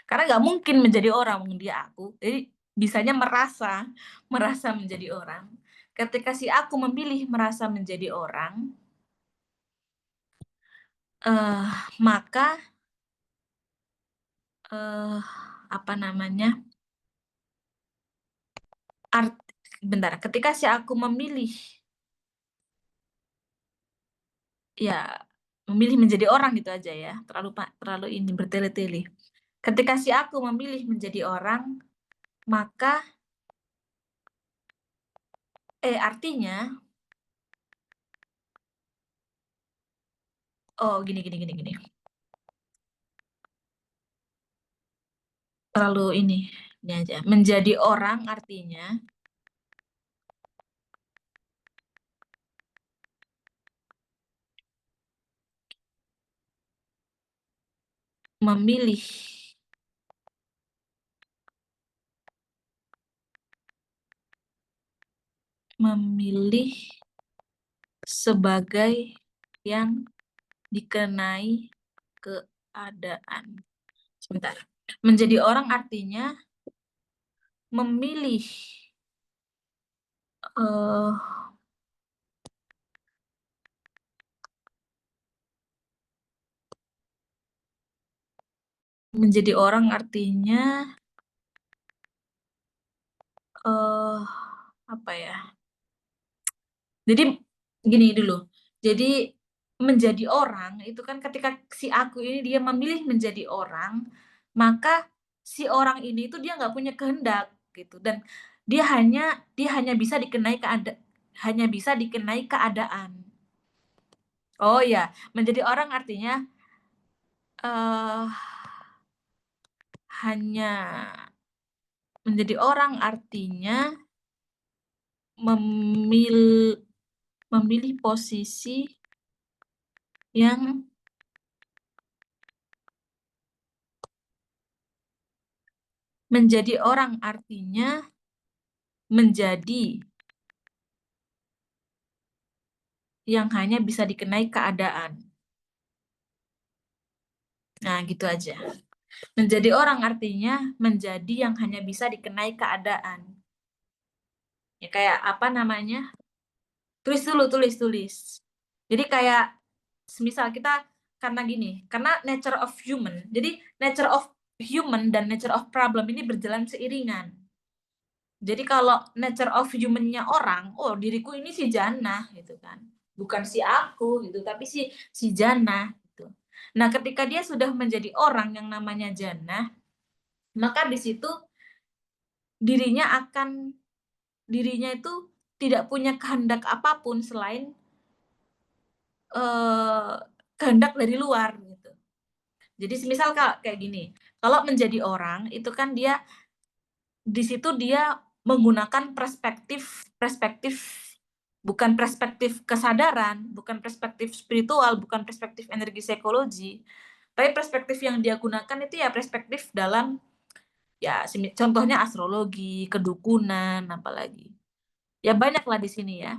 Karena nggak mungkin menjadi orang, dia aku. Jadi bisanya merasa, merasa menjadi orang. Ketika si aku memilih merasa menjadi orang, eh maka eh apa namanya? Art, bentar, ketika si aku memilih, ya memilih menjadi orang gitu aja ya, terlalu ini bertele-tele. Ketika si aku memilih menjadi orang, maka artinya, oh gini gini gini gini, terlalu ini aja. Menjadi orang artinya memilih memilih sebagai yang dikenai keadaan. Sebentar. Menjadi orang artinya memilih eh menjadi orang artinya eh apa ya? Jadi gini dulu. Jadi menjadi orang itu kan ketika si aku ini dia memilih menjadi orang, maka si orang ini itu dia nggak punya kehendak gitu, dan dia hanya bisa dikenai hanya bisa dikenai keadaan. Oh ya, menjadi orang artinya eh hanya menjadi orang artinya memil memilih posisi yang menjadi orang artinya menjadi yang hanya bisa dikenai keadaan. Nah, gitu aja. Menjadi orang artinya menjadi yang hanya bisa dikenai keadaan. Ya kayak apa namanya? Tulis dulu, tulis. Jadi kayak semisal kita, karena gini, karena nature of human. Jadi nature of human dan nature of problem ini berjalan seiringan. Jadi kalau nature of human-nya orang, oh diriku ini si Jannah gitu kan. Bukan si aku gitu, tapi si Jannah gitu. Nah, ketika dia sudah menjadi orang yang namanya Jannah, maka di situ dirinya itu tidak punya kehendak apapun selain eh, kehendak dari luar gitu. Jadi semisal kayak gini, kalau menjadi orang itu kan dia di situ dia menggunakan bukan perspektif kesadaran, bukan perspektif spiritual, bukan perspektif energi psikologi, tapi perspektif yang dia gunakan itu ya perspektif dalam ya contohnya astrologi, kedukunan, apalagi. Ya banyaklah di sini ya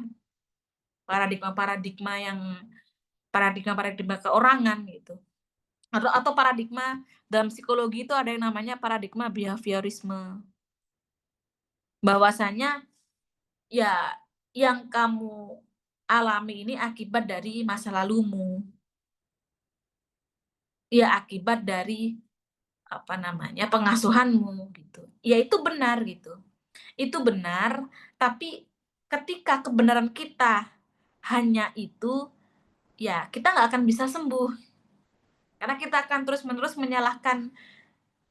paradigma-paradigma keorangan gitu. Atau paradigma dalam psikologi itu ada yang namanya paradigma behaviorisme. Bahwasanya ya yang kamu alami ini akibat dari masa lalumu. Ya akibat dari pengasuhanmu gitu. Ya itu benar gitu. Itu benar, tapi ketika kebenaran kita hanya itu, ya kita nggak akan bisa sembuh. Karena kita akan terus-menerus menyalahkan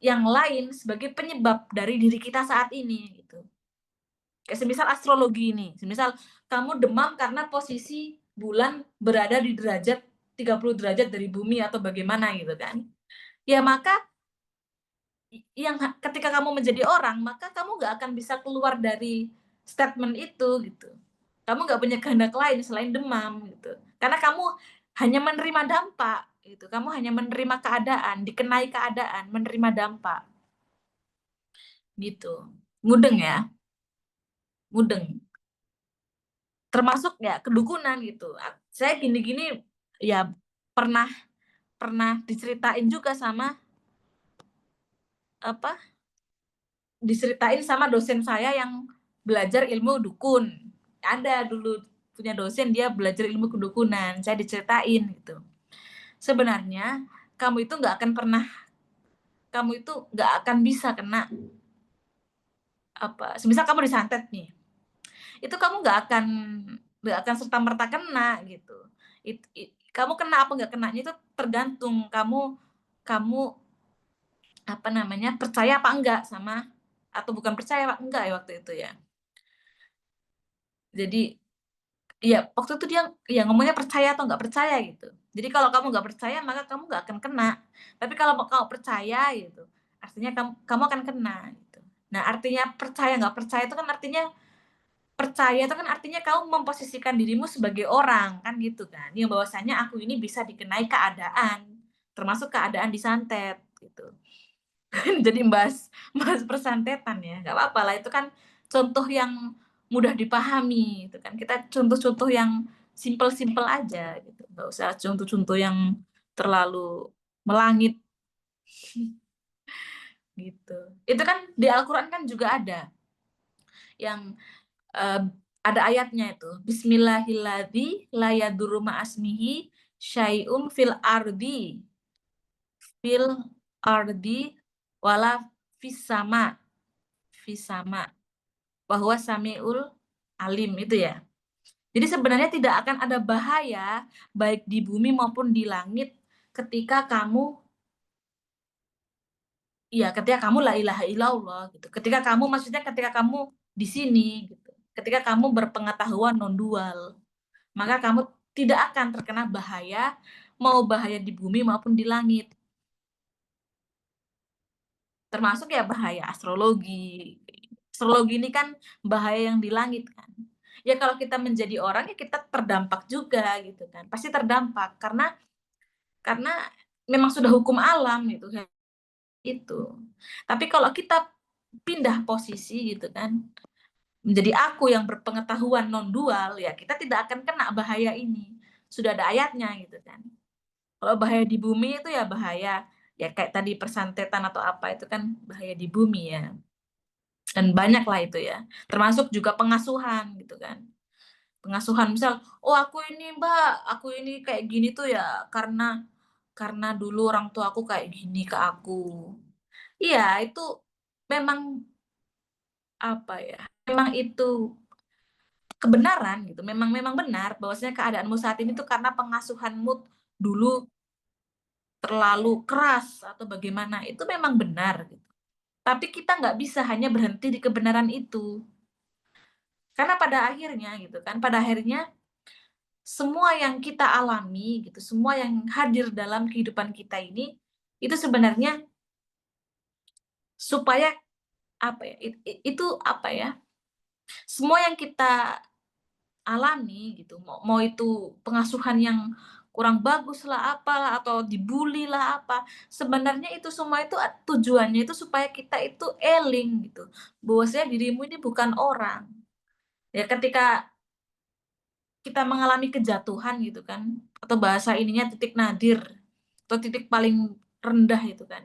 yang lain sebagai penyebab dari diri kita saat ini gitu. Kayak semisal astrologi ini, semisal kamu demam karena posisi bulan berada di derajat 30 derajat dari bumi atau bagaimana gitu kan. Ya maka yang ketika kamu menjadi orang, maka kamu nggak akan bisa keluar dari statement itu gitu. Kamu nggak punya kehendak lain selain demam gitu. Karena kamu hanya menerima dampak gitu. Kamu hanya menerima keadaan, dikenai keadaan, menerima dampak gitu. Mudeng ya, mudeng. Termasuk ya kedukunan gitu. Saya gini-gini ya pernah pernah diceritain juga sama apa diceritain sama dosen saya yang belajar ilmu dukun. Ada dulu punya dosen dia belajar ilmu kedukunan, saya diceritain gitu. Sebenarnya kamu itu nggak akan bisa kena semisal kamu disantet nih, itu kamu nggak akan serta merta kena gitu. Kamu kena apa nggak kenanya itu tergantung kamu kamu percaya apa enggak sama atau bukan percaya apa enggak ya waktu itu ya. Jadi iya, waktu itu dia ya ngomongnya percaya atau nggak percaya gitu. Jadi kalau kamu nggak percaya, maka kamu nggak akan kena. Tapi kalau kamu percaya gitu, artinya kamu akan kena gitu. Nah, artinya percaya nggak percaya itu kan artinya kamu memposisikan dirimu sebagai orang kan gitu kan. Yang bahwasanya aku ini bisa dikenai keadaan, termasuk keadaan disantet gitu. Jadi bahas persantetan ya, nggak apa-apa lah itu kan contoh yang mudah dipahami itu kan. Kita contoh-contoh yang simpel-simpel aja gitu, nggak usah contoh-contoh yang terlalu melangit gitu. Itu kan di Al-Qur'an kan juga ada yang, ada ayatnya itu, bismillahilladzi la yadurru ma'asmihi syai'um fil ardi wala fis sama. Bahwa Samiul Alim itu ya. Jadi sebenarnya tidak akan ada bahaya baik di bumi maupun di langit ketika ketika kamu la ilaha illallah gitu. Ketika kamu di sini gitu. Ketika kamu berpengetahuan non dual, maka kamu tidak akan terkena bahaya mau bahaya di bumi maupun di langit. Termasuk ya bahaya astrologi. Astrologi ini kan bahaya yang di langit kan. Ya kalau kita menjadi orang ya kita terdampak juga gitu kan. Pasti terdampak karena memang sudah hukum alam gitu kan. Itu. Tapi kalau kita pindah posisi gitu kan, menjadi aku yang berpengetahuan non dual ya kita tidak akan kena bahaya ini. Sudah ada ayatnya gitu kan. Kalau bahaya di bumi itu ya bahaya ya kayak tadi persantetan atau apa itu kan bahaya di bumi ya. Dan banyak lah itu ya. Termasuk juga pengasuhan gitu kan. Pengasuhan misal, "Oh aku ini Mbak, aku ini kayak gini tuh ya karena dulu orang tua aku kayak gini ke aku." Iya, itu memang memang itu kebenaran gitu. Memang memang benar bahwasanya keadaanmu saat ini tuh karena pengasuhanmu dulu terlalu keras atau bagaimana, itu memang benar gitu. Tapi kita nggak bisa hanya berhenti di kebenaran itu. Karena pada akhirnya gitu kan, pada akhirnya semua yang kita alami gitu, semua yang hadir dalam kehidupan kita ini, itu sebenarnya supaya itu Semua yang kita alami gitu, mau itu pengasuhan yang kurang bagus lah, apalah, atau dibully lah, apa, sebenarnya itu semua itu tujuannya itu supaya kita itu eling gitu, bahwasanya dirimu ini bukan orang. Ya ketika kita mengalami kejatuhan gitu kan, atau bahasa ininya titik nadir, atau titik paling rendah itu kan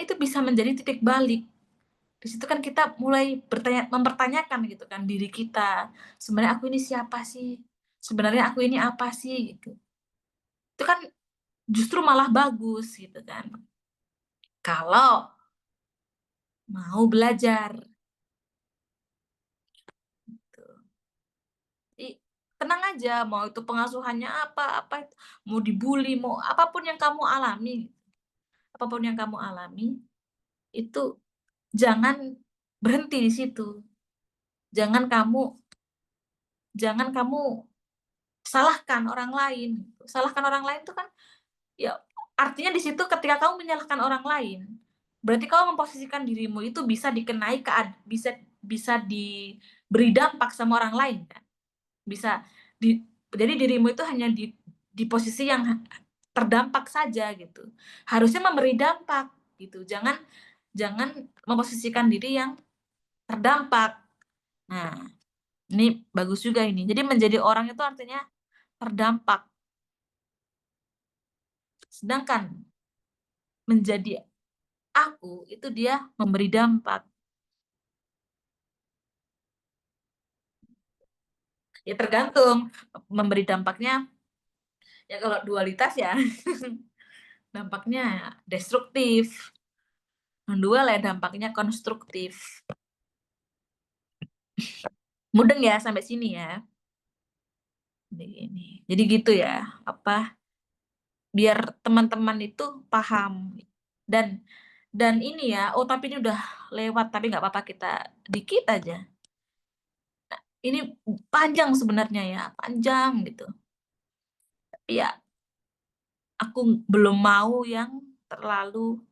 itu bisa menjadi titik balik. Di situ kan kita mulai mempertanyakan gitu kan diri kita, "Sebenarnya aku ini siapa sih? Sebenarnya aku ini apa sih?" Gitu. Itu kan justru malah bagus gitu kan, kalau mau belajar gitu. I tenang aja, mau itu pengasuhannya apa itu, mau dibully, mau apapun yang kamu alami, itu jangan berhenti di situ. Jangan kamu jangan kamu salahkan orang lain. Salahkan orang lain itu kan, ya artinya di situ ketika kamu menyalahkan orang lain, berarti kamu memposisikan dirimu itu bisa dikenai bisa diberi dampak sama orang lain kan. Bisa di jadi dirimu itu hanya di posisi yang terdampak saja gitu. Harusnya memberi dampak gitu, jangan jangan memposisikan diri yang terdampak. Nah, ini bagus juga ini. Jadi menjadi orang itu artinya terdampak, sedangkan menjadi aku itu dia memberi dampak. Ya tergantung, memberi dampaknya ya kalau dualitas ya dampaknya destruktif, yang dua lah dampaknya konstruktif. Mudeng ya sampai sini ya? Jadi gitu ya, apa, biar teman-teman itu paham dan ini ya, oh tapi ini udah lewat, tapi nggak apa-apa kita dikit aja. Ini panjang sebenarnya ya, panjang gitu. Tapi ya aku belum mau yang terlalu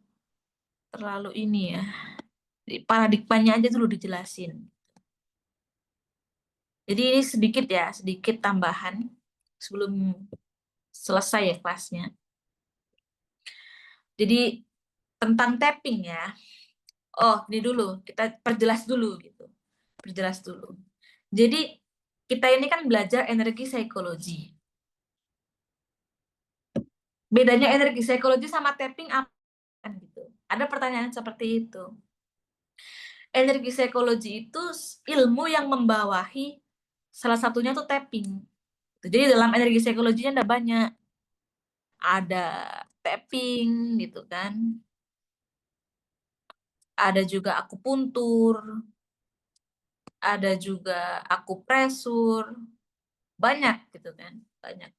terlalu ini ya, paradigmanya aja dulu dijelasin. Jadi ini sedikit ya, sedikit tambahan sebelum selesai ya kelasnya. Jadi tentang tapping ya. Oh, ini dulu, kita perjelas dulu gitu. Perjelas dulu. Jadi kita ini kan belajar energi psikologi. Bedanya energi psikologi sama tapping apa kan gitu. Ada pertanyaan seperti itu. Energi psikologi itu ilmu yang membawahi salah satunya tuh tapping. Jadi dalam energi psikologinya ada banyak. Ada tapping gitu kan. Ada juga akupuntur, ada juga akupresur, banyak gitu kan, banyak.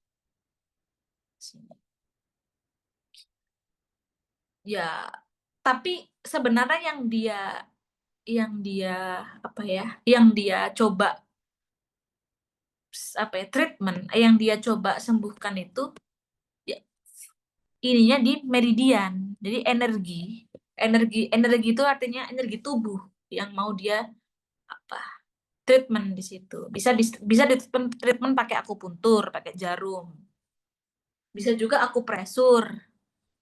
Ya, tapi sebenarnya yang dia apa ya, yang dia coba apa ya, treatment, yang dia coba sembuhkan itu ya ininya di meridian. Jadi energi itu artinya energi tubuh yang mau dia apa, treatment di situ. Bisa di treatment pakai akupuntur, pakai jarum. Bisa juga akupresur,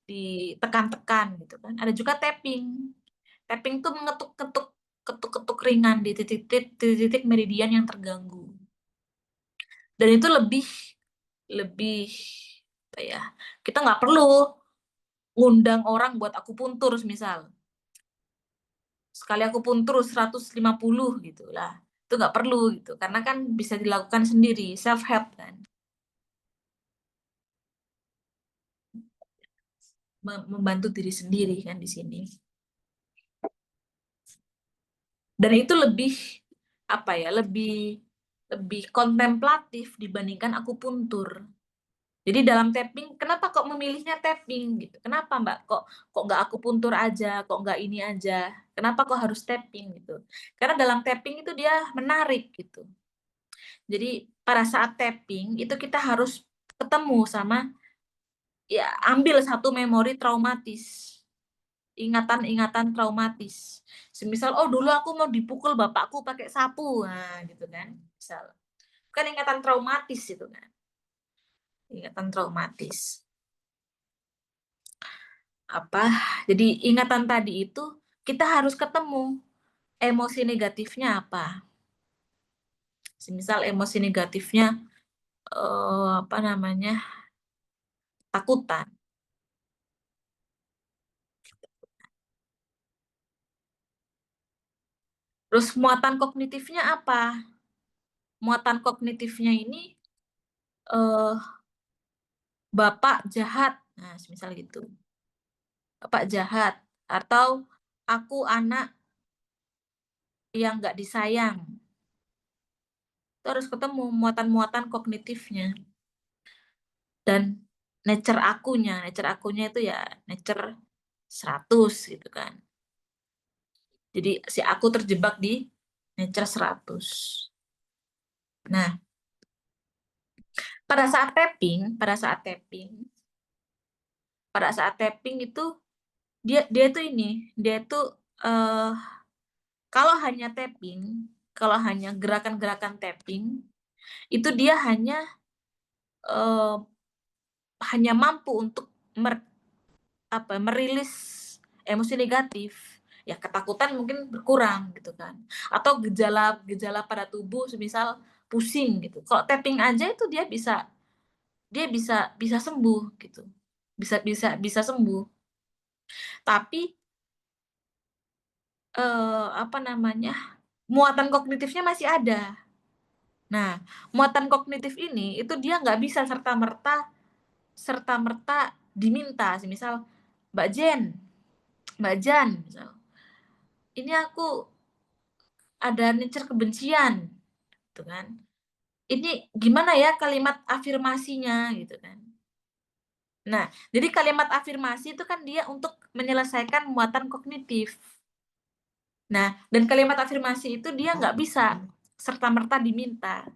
ditekan-tekan gitu kan. Ada juga tapping. Tapping tuh ketuk-ketuk ringan di titik-titik meridian yang terganggu. Dan itu lebih lebih apa ya? Kita nggak perlu ngundang orang buat akupuntur misal. Sekali akupuntur 150 gitu lah. Itu nggak perlu gitu. Karena kan bisa dilakukan sendiri, self help kan. Membantu diri sendiri kan di sini. Dan itu lebih apa ya, lebih lebih kontemplatif dibandingkan akupuntur. Jadi dalam tapping, kenapa kok memilihnya tapping gitu? Kenapa Mbak kok kok nggak akupuntur aja, kok nggak ini aja? Kenapa kok harus tapping gitu? Karena dalam tapping itu dia menarik gitu. Jadi pada saat tapping itu kita harus ketemu sama, ya ambil satu memori traumatis. ingatan-ingatan traumatis. Semisal, oh dulu aku mau dipukul bapakku pakai sapu, nah gitu kan. Misal, kan ingatan traumatis itu kan, ingatan traumatis. Apa? Jadi ingatan tadi itu kita harus ketemu emosi negatifnya apa. Semisal emosi negatifnya apa namanya? Takutan. Terus muatan kognitifnya apa? Muatan kognitifnya ini eh bapak jahat. Nah, misal gitu. Bapak jahat atau aku anak yang nggak disayang. Itu harus ketemu muatan-muatan kognitifnya. Dan nature akunya itu ya nature 100 gitu kan. Jadi si aku terjebak di nature 100. Nah, pada saat tapping itu dia tuh dia tuh eh kalau hanya tapping, kalau hanya gerakan-gerakan tapping, itu dia eh, hanya mampu untuk merilis emosi negatif. Ya ketakutan mungkin berkurang gitu kan. Atau gejala-gejala pada tubuh semisal pusing gitu. Kalau tapping aja itu dia bisa sembuh gitu. Bisa sembuh. Tapi apa namanya? Muatan kognitifnya masih ada. Nah, muatan kognitif ini itu dia nggak bisa serta merta diminta. Misal Mbak Jen, Mbak Jan, misal, ini aku ada nature kebencian, gitu kan. Ini gimana ya kalimat afirmasinya, gitu kan. Nah, jadi kalimat afirmasi itu kan dia untuk menyelesaikan muatan kognitif. Nah, dan kalimat afirmasi itu dia nggak bisa serta-merta diminta.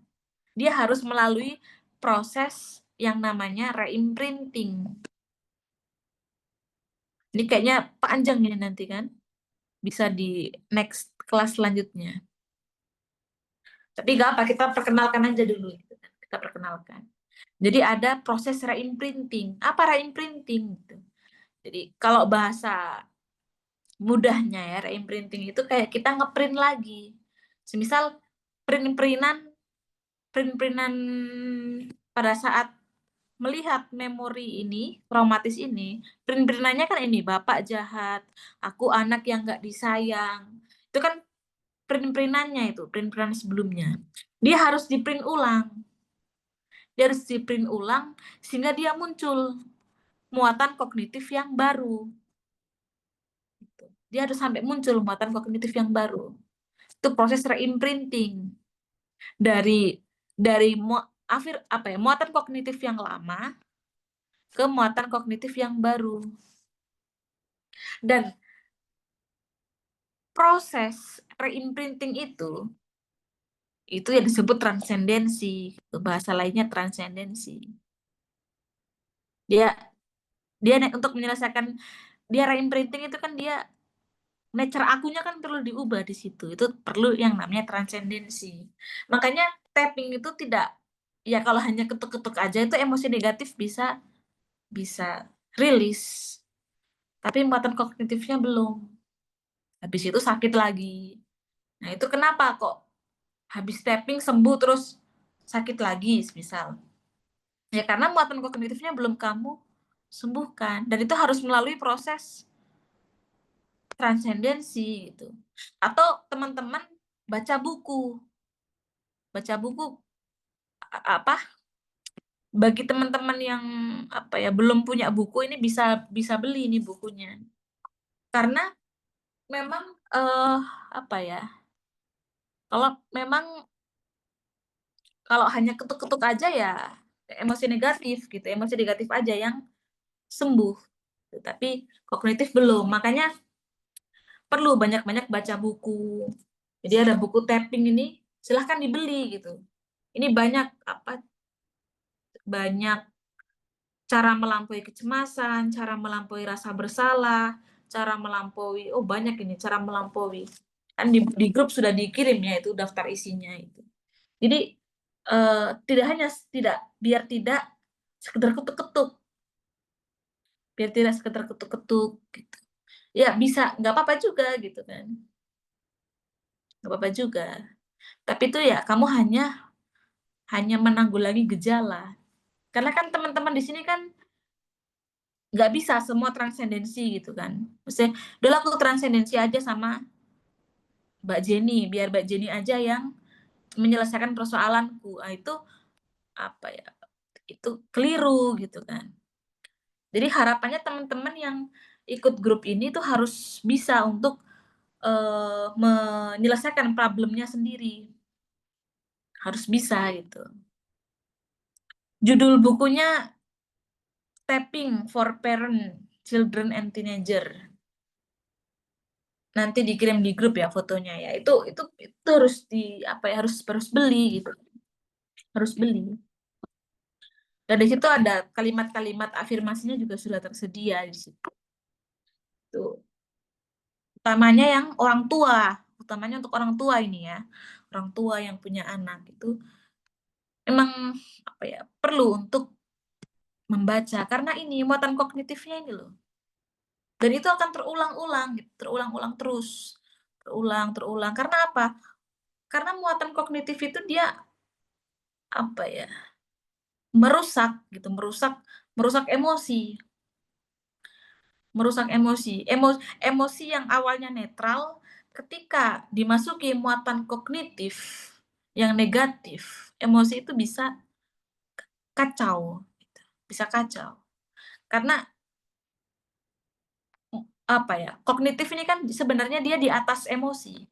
Dia harus melalui proses yang namanya reimprinting. Ini kayaknya panjang ini nanti kan. Bisa di next kelas selanjutnya. Tapi gak apa, kita perkenalkan aja dulu. Gitu kan. Kita perkenalkan. Jadi ada proses reimprinting. Apa reimprinting? Gitu. Jadi kalau bahasa mudahnya ya, reimprinting itu kayak kita ngeprint lagi. Semisal print-printan pada saat melihat memori ini, traumatis ini, print-printannya kan ini, bapak jahat, aku anak yang nggak disayang. Itu kan print-printannya itu, print-printan sebelumnya. Dia harus di-print ulang. Dia harus di-print ulang sehingga dia muncul muatan kognitif yang baru. Dia harus sampai muncul muatan kognitif yang baru. Itu proses reimprinting dari muatan kognitif yang lama ke muatan kognitif yang baru. Dan proses reimprinting itu yang disebut transendensi. Bahasa lainnya transendensi. Dia dia untuk menyelesaikan dia reimprinting itu kan dia nature akunya kan perlu diubah di situ. Itu perlu yang namanya transendensi. Makanya tapping itu tidak ya kalau hanya ketuk-ketuk aja itu emosi negatif bisa bisa rilis. Tapi muatan kognitifnya belum. Habis itu sakit lagi. Nah, itu kenapa kok habis tapping sembuh terus sakit lagi, misal. Ya karena muatan kognitifnya belum kamu sembuhkan. Dan itu harus melalui proses transendensi gitu. Atau teman-teman baca buku. Baca buku apa? Bagi teman-teman yang apa ya belum punya buku ini bisa bisa beli nih bukunya. Karena memang apa ya? Kalau memang kalau hanya ketuk-ketuk aja ya emosi negatif gitu, emosi negatif aja yang sembuh. Tapi kognitif belum. Makanya perlu banyak-banyak baca buku. Jadi ada buku tapping ini silahkan dibeli gitu. Ini banyak cara melampaui kecemasan, cara melampaui rasa bersalah, cara melampaui, oh banyak ini cara melampaui. Kan di grup sudah dikirim ya itu daftar isinya itu. Jadi tidak hanya biar tidak sekedar ketuk-ketuk, biar tidak sekedar ketuk-ketuk gitu. Ya bisa, nggak apa-apa juga gitu kan, nggak apa-apa juga. Tapi itu ya kamu hanya menanggulangi gejala. Karena kan teman-teman di sini kan nggak bisa semua transendensi gitu kan. Maksudnya, udahlah aku transendensi aja sama Mbak Jenny, biar Mbak Jenny aja yang menyelesaikan persoalanku. Ah, itu apa ya? Itu keliru gitu kan. Jadi harapannya teman-teman yang ikut grup ini tuh harus bisa untuk menyelesaikan problemnya sendiri. Harus bisa gitu. Judul bukunya Tapping for Parent, Children and Teenager. Nanti dikirim di grup ya fotonya ya. Itu harus apa ya, harus beli gitu. Harus beli. Dan di situ ada kalimat-kalimat afirmasinya juga sudah tersedia di situ. Tuh. Utamanya yang orang tua, utamanya untuk orang tua ini ya. Orang tua yang punya anak itu memang apa ya, perlu untuk membaca karena ini muatan kognitifnya ini loh. Dan itu akan terulang-ulang gitu, terulang-ulang terus. Terulang. Karena apa? Karena muatan kognitif itu dia apa ya? Merusak gitu, merusak emosi. Merusak emosi. Emosi yang awalnya netral ketika dimasuki muatan kognitif yang negatif, emosi itu bisa kacau gitu, bisa kacau. Karena apa ya? Kognitif ini kan sebenarnya dia di atas emosi.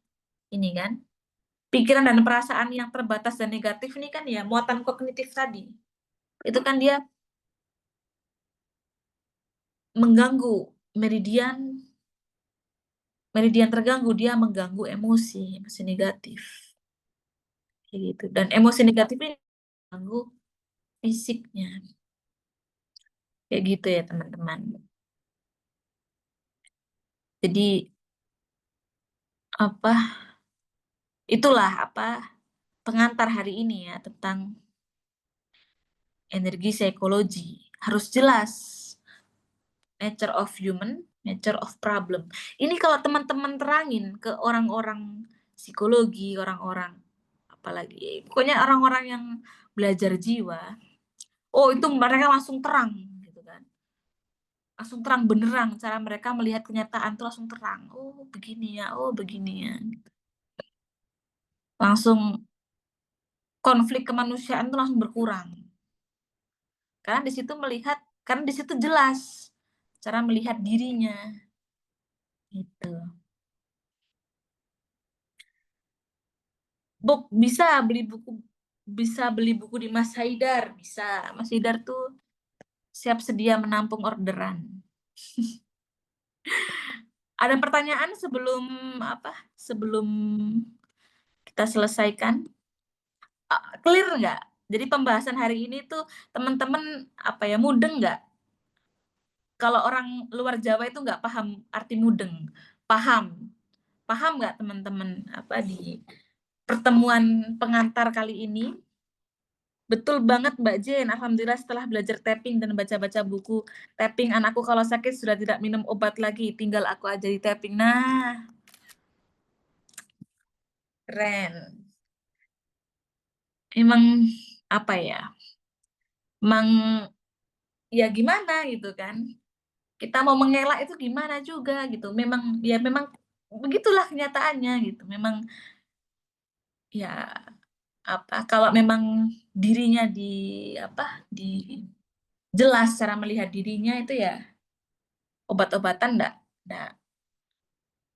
Ini kan. Pikiran dan perasaan yang terbatas dan negatif ini kan ya muatan kognitif tadi. Itu kan dia mengganggu meridian meridian terganggu, dia mengganggu emosi negatif. Kayak gitu. Dan emosi negatif ini mengganggu fisiknya. Kayak gitu ya, teman-teman. Jadi apa? Itulah apa pengantar hari ini ya tentang energi psikologi. Harus jelas nature of human, nature of problem. Ini kalau teman-teman terangin ke orang-orang psikologi, orang-orang apalagi, pokoknya orang-orang yang belajar jiwa, oh itu mereka langsung terang gitu kan. Langsung terang benerang cara mereka melihat kenyataan tuh langsung terang. Oh begini ya, oh begini ya. Langsung konflik kemanusiaan tuh langsung berkurang. Karena di situ jelas cara melihat dirinya. Gitu. Bisa beli buku di Mas Haidar, bisa. Mas Haidar tuh siap sedia menampung orderan. Ada pertanyaan sebelum kita selesaikan? Clear nggak? Jadi pembahasan hari ini tuh teman-teman apa ya, mudeng nggak? Kalau orang luar Jawa itu nggak paham arti mudeng. Paham. Paham nggak teman-teman apa di pertemuan pengantar kali ini? Betul banget Mbak Jen, alhamdulillah setelah belajar tapping dan baca-baca buku tapping, anakku kalau sakit sudah tidak minum obat lagi, tinggal aku aja di tapping. Nah, keren. Emang apa ya? Emang ya gimana gitu kan? Kita mau mengelak itu gimana juga gitu. Memang begitulah kenyataannya gitu. Memang ya apa kalau memang dirinya di jelas cara melihat dirinya itu ya obat-obatan enggak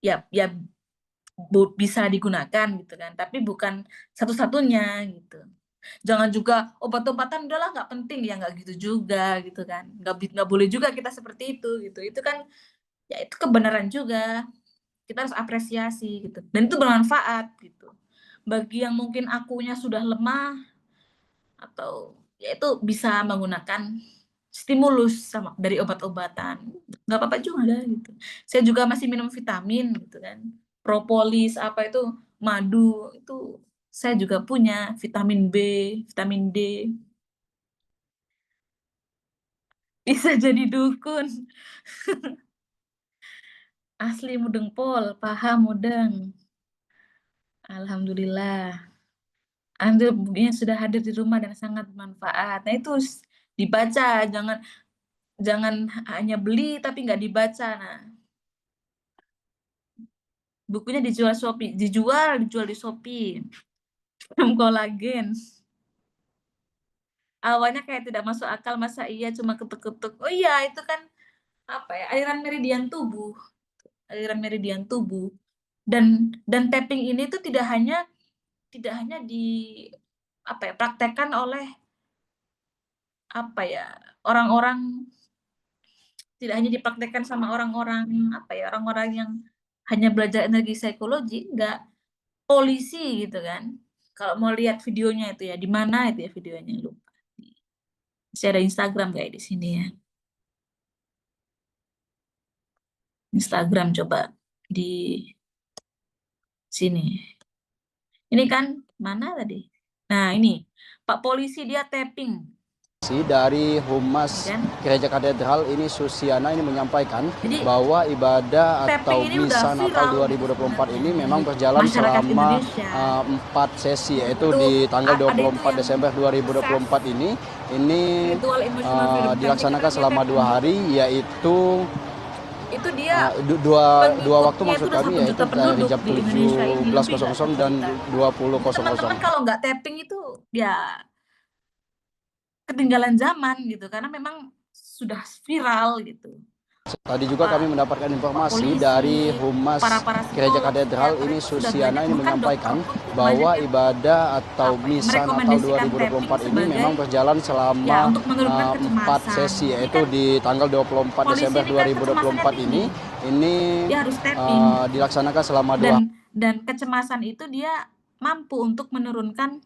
ya bisa digunakan gitu kan, tapi bukan satu-satunya gitu. Jangan juga obat-obatan udahlah nggak penting ya, nggak gitu juga gitu kan, nggak boleh juga kita seperti itu gitu. Itu kan ya itu kebenaran juga, kita harus apresiasi gitu dan itu bermanfaat gitu bagi yang mungkin akunya sudah lemah atau ya itu bisa menggunakan stimulus sama dari obat-obatan. Nggak apa-apa juga dah gitu. Saya juga masih minum vitamin gitu kan. Propolis apa itu, madu itu saya juga punya, vitamin B, vitamin D. Bisa jadi dukun. Asli mudeng pol, paham mudeng. Alhamdulillah. Anda bukunya sudah hadir di rumah dan sangat bermanfaat. Nah itu dibaca, jangan jangan hanya beli tapi nggak dibaca. Nah, bukunya dijual Shopee, dijual di Shopee. Kolagen. Awalnya kayak tidak masuk akal, masa iya cuma ketuk-ketuk. Oh iya, itu kan apa ya? Aliran meridian tubuh. Aliran meridian tubuh. Dan tapping ini tuh tidak hanya di apa ya, praktekkan oleh apa ya? Orang-orang, tidak hanya dipraktekkan sama orang-orang apa ya, orang-orang yang hanya belajar energi psikologi, enggak, polisi gitu kan. Kalau mau lihat videonya itu ya, di mana itu ya videonya, lupa. Masih ada Instagram kayak di sini ya. Instagram coba di sini. Ini kan mana tadi? Nah, ini Pak Polisi dia tapping. Dari Humas Kan? Gereja Katedral ini Susiana ini menyampaikan Jadi, bahwa ibadah atau tapping ini misa udah Natal viral 2024 ini sebenarnya memang di berjalan masyarakat selama Indonesia. 4 sesi, yaitu Itu di tanggal ada itu 24 yang Desember 2024 ini ritual emotional freedom camp itu dilaksanakan kan dia selama 2 tapping. hari, yaitu Itu dia dua waktu pengikutnya maksud itu udah kami, 1 yaitu juta dari penduduk jam di Indonesia ini, lebih nggak 17.00 1 dan juta. 20.00. Teman-teman kalau nggak tapping itu ya ketinggalan zaman gitu, karena memang sudah viral gitu. Tadi juga kami mendapatkan informasi Polisi, dari Humas para Gereja psikolog, Katedral psikiater ini itu sudah Susiana banyak, ini bahkan menyampaikan dokter pun bahwa banyak yang ibadah atau misa Natal merekomendasikan tapping 2024 ini sebagai memang berjalan ya selama untuk menurunkan 4 kecemasan. sesi, Ini yaitu kan di tanggal 24 polisi Desember ini kan kecemasannya 2024 tinggi, ini dia harus tapping. dilaksanakan selama 2 Dan kecemasan itu dia mampu untuk menurunkan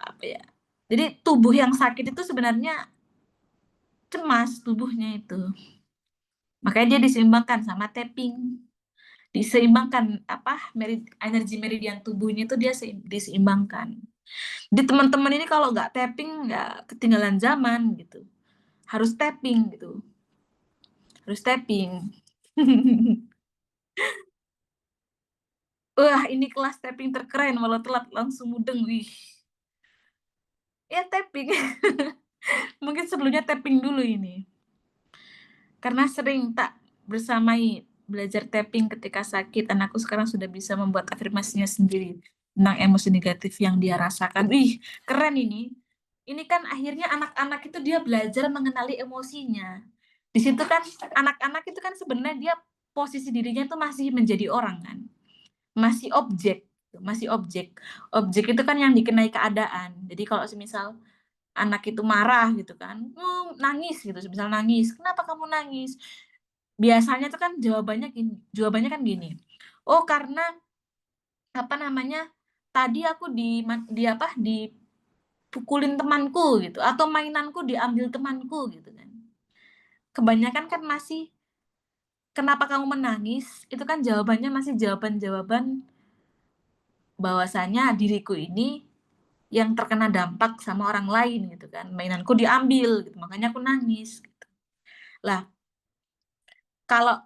apa ya? Jadi tubuh yang sakit itu sebenarnya cemas tubuhnya itu. Makanya dia diseimbangkan sama tapping. Diseimbangkan apa? Energi meridian tubuhnya itu dia diseimbangkan. Jadi teman-teman ini kalau nggak tapping nggak, ketinggalan zaman gitu. Harus tapping gitu. Harus tapping. Wah, ini kelas tapping terkeren, walau telat langsung mudeng, wih. Ya tapping. Mungkin sebelumnya tapping dulu ini. Karena sering tak bersamai belajar tapping ketika sakit, anakku sekarang sudah bisa membuat afirmasinya sendiri tentang emosi negatif yang dia rasakan. Wih, keren ini. Ini kan akhirnya anak-anak itu dia belajar mengenali emosinya. Di situ kan anak-anak itu kan sebenarnya dia posisi dirinya itu masih menjadi orang kan. Masih objek, masih objek. Objek itu kan yang dikenai keadaan. Jadi kalau semisal anak itu marah gitu kan, nangis gitu, semisal nangis, "Kenapa kamu nangis?" Biasanya tuh kan jawabannya kan gini, "Oh karena, apa namanya, tadi aku dipukulin temanku," gitu, atau mainanku diambil temanku gitu kan. Kebanyakan kan masih, "Kenapa kamu menangis?" Itu kan jawabannya masih jawaban-jawaban bahwasanya diriku ini yang terkena dampak sama orang lain gitu kan, mainanku diambil gitu, makanya aku nangis gitu. Lah, kalau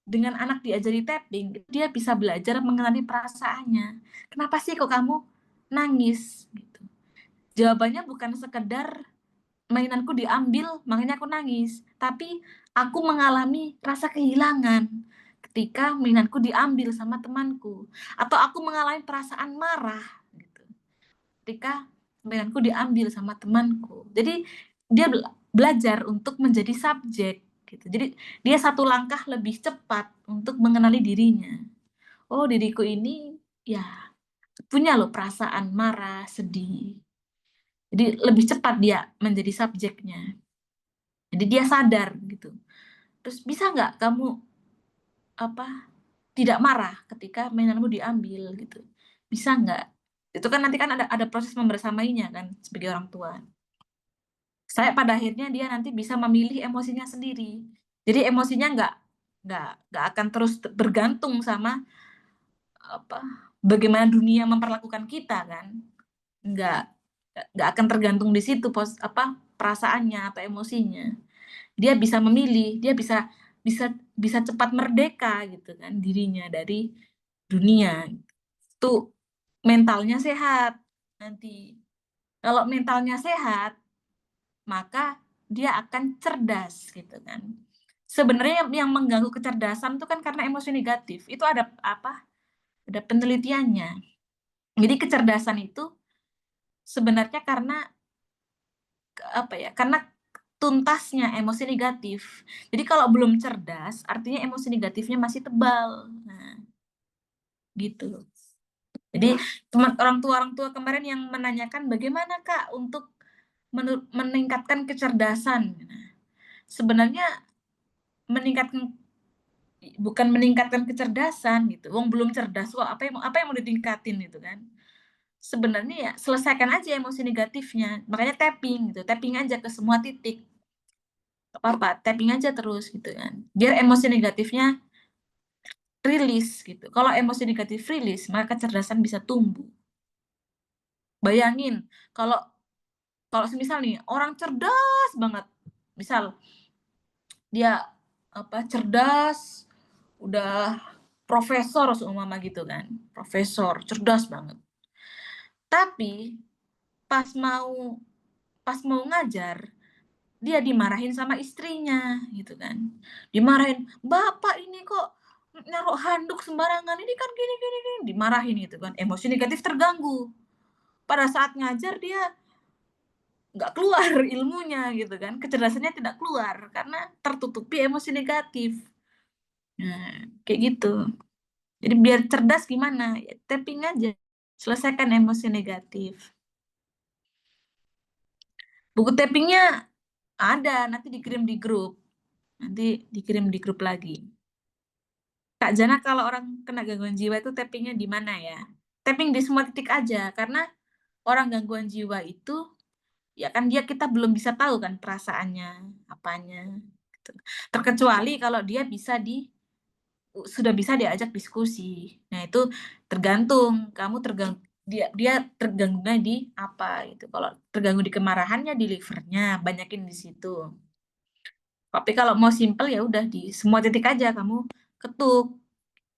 dengan anak diajari tapping, dia bisa belajar mengenali perasaannya. "Kenapa sih kok kamu nangis?" Gitu. Jawabannya bukan sekedar, "Mainanku diambil, makanya aku nangis." Tapi, "Aku mengalami rasa kehilangan ketika mainanku diambil sama temanku." Atau, "Aku mengalami perasaan marah," gitu, "ketika mainanku diambil sama temanku." Jadi, dia belajar untuk menjadi subjek gitu. Jadi dia 1 langkah lebih cepat untuk mengenali dirinya. "Oh, diriku ini ya punya loh perasaan marah, sedih." Jadi lebih cepat dia menjadi subjeknya. Jadi dia sadar gitu. Terus, "Bisa nggak kamu apa, tidak marah ketika mainanmu diambil?" Gitu. "Bisa nggak?" Itu kan nanti kan ada proses membersamainya kan sebagai orang tua. pada akhirnya dia nanti bisa memilih emosinya sendiri. Jadi emosinya nggak akan terus bergantung sama apa bagaimana dunia memperlakukan kita kan. Nggak nggak akan tergantung di situ perasaannya atau emosinya. Dia bisa memilih, dia bisa bisa bisa cepat merdeka gitu kan dirinya dari dunia. Itu mentalnya sehat nanti. Kalau mentalnya sehat, maka dia akan cerdas gitu kan. Sebenarnya yang mengganggu kecerdasan itu kan karena emosi negatif. Itu ada ada penelitiannya. Jadi kecerdasan itu sebenarnya karena karena tuntasnya emosi negatif. Jadi kalau belum cerdas, artinya emosi negatifnya masih tebal. Nah, gitu. Jadi orang tua kemarin yang menanyakan bagaimana Kak untuk meningkatkan kecerdasan. Nah, sebenarnya meningkatkan bukan meningkatkan kecerdasan gitu. Wong belum cerdas kok, apa yang mau ditingkatin gitu kan. Sebenarnya ya selesaikan aja emosi negatifnya. Makanya tapping gitu. Tapping aja ke semua titik. Gak apa-apa, tapping aja terus gitu kan. Biar emosi negatifnya rilis gitu. Kalau emosi negatif rilis, maka kecerdasan bisa tumbuh. Bayangin kalau kalau semisal nih orang cerdas banget. Misal dia cerdas, udah profesor seumpama gitu kan. Profesor, cerdas banget. Tapi pas mau ngajar, dia dimarahin sama istrinya gitu kan. Dimarahin, "Bapak ini kok naruh handuk sembarangan, ini kan gini gini gini." Dimarahin gitu kan. Emosi negatif terganggu. Pada saat ngajar dia nggak keluar ilmunya gitu kan. Kecerdasannya tidak keluar karena tertutupi emosi negatif. Nah, kayak gitu. Jadi biar cerdas gimana? Ya, tapping aja. Selesaikan emosi negatif. Buku tappingnya ada, nanti dikirim di grup. Nanti dikirim di grup lagi. Kak Jana kalau orang kena gangguan jiwa itu tappingnya di mana ya? Tapping di semua titik aja, karena orang gangguan jiwa itu, ya kan kita belum bisa tahu kan perasaannya, apanya. Gitu. Terkecuali kalau dia sudah bisa diajak diskusi. Nah itu tergantung, dia terganggunya di apa gitu. Kalau terganggu di kemarahannya, di livernya, banyakin di situ. Tapi kalau mau simple ya udah di semua titik aja kamu ketuk.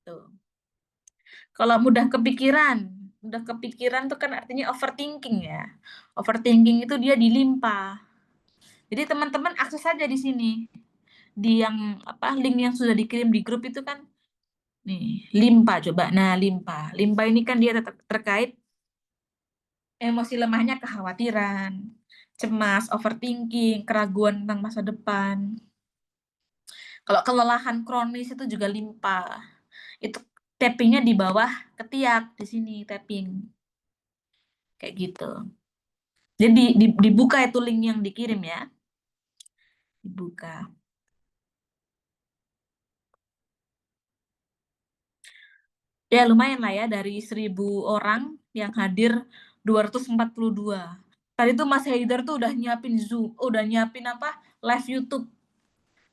Tuh. Kalau mudah kepikiran tuh kan artinya overthinking ya. Overthinking itu dia dilimpah. Jadi teman-teman akses aja di sini. Di yang link yang sudah dikirim di grup itu kan nih, limpa coba. Nah, limpa. Limpa ini kan dia terkait emosi lemahnya kekhawatiran, cemas, overthinking, keraguan tentang masa depan. Kalau kelelahan kronis itu juga limpa. Itu tappingnya di bawah ketiak di sini tapping. Kayak gitu. Jadi dibuka itu link yang dikirim ya. Dibuka. Ya lumayan lah ya dari 1.000 orang yang hadir 242. Tadi tuh Mas Haidar tuh udah nyiapin Zoom, udah nyiapin live YouTube.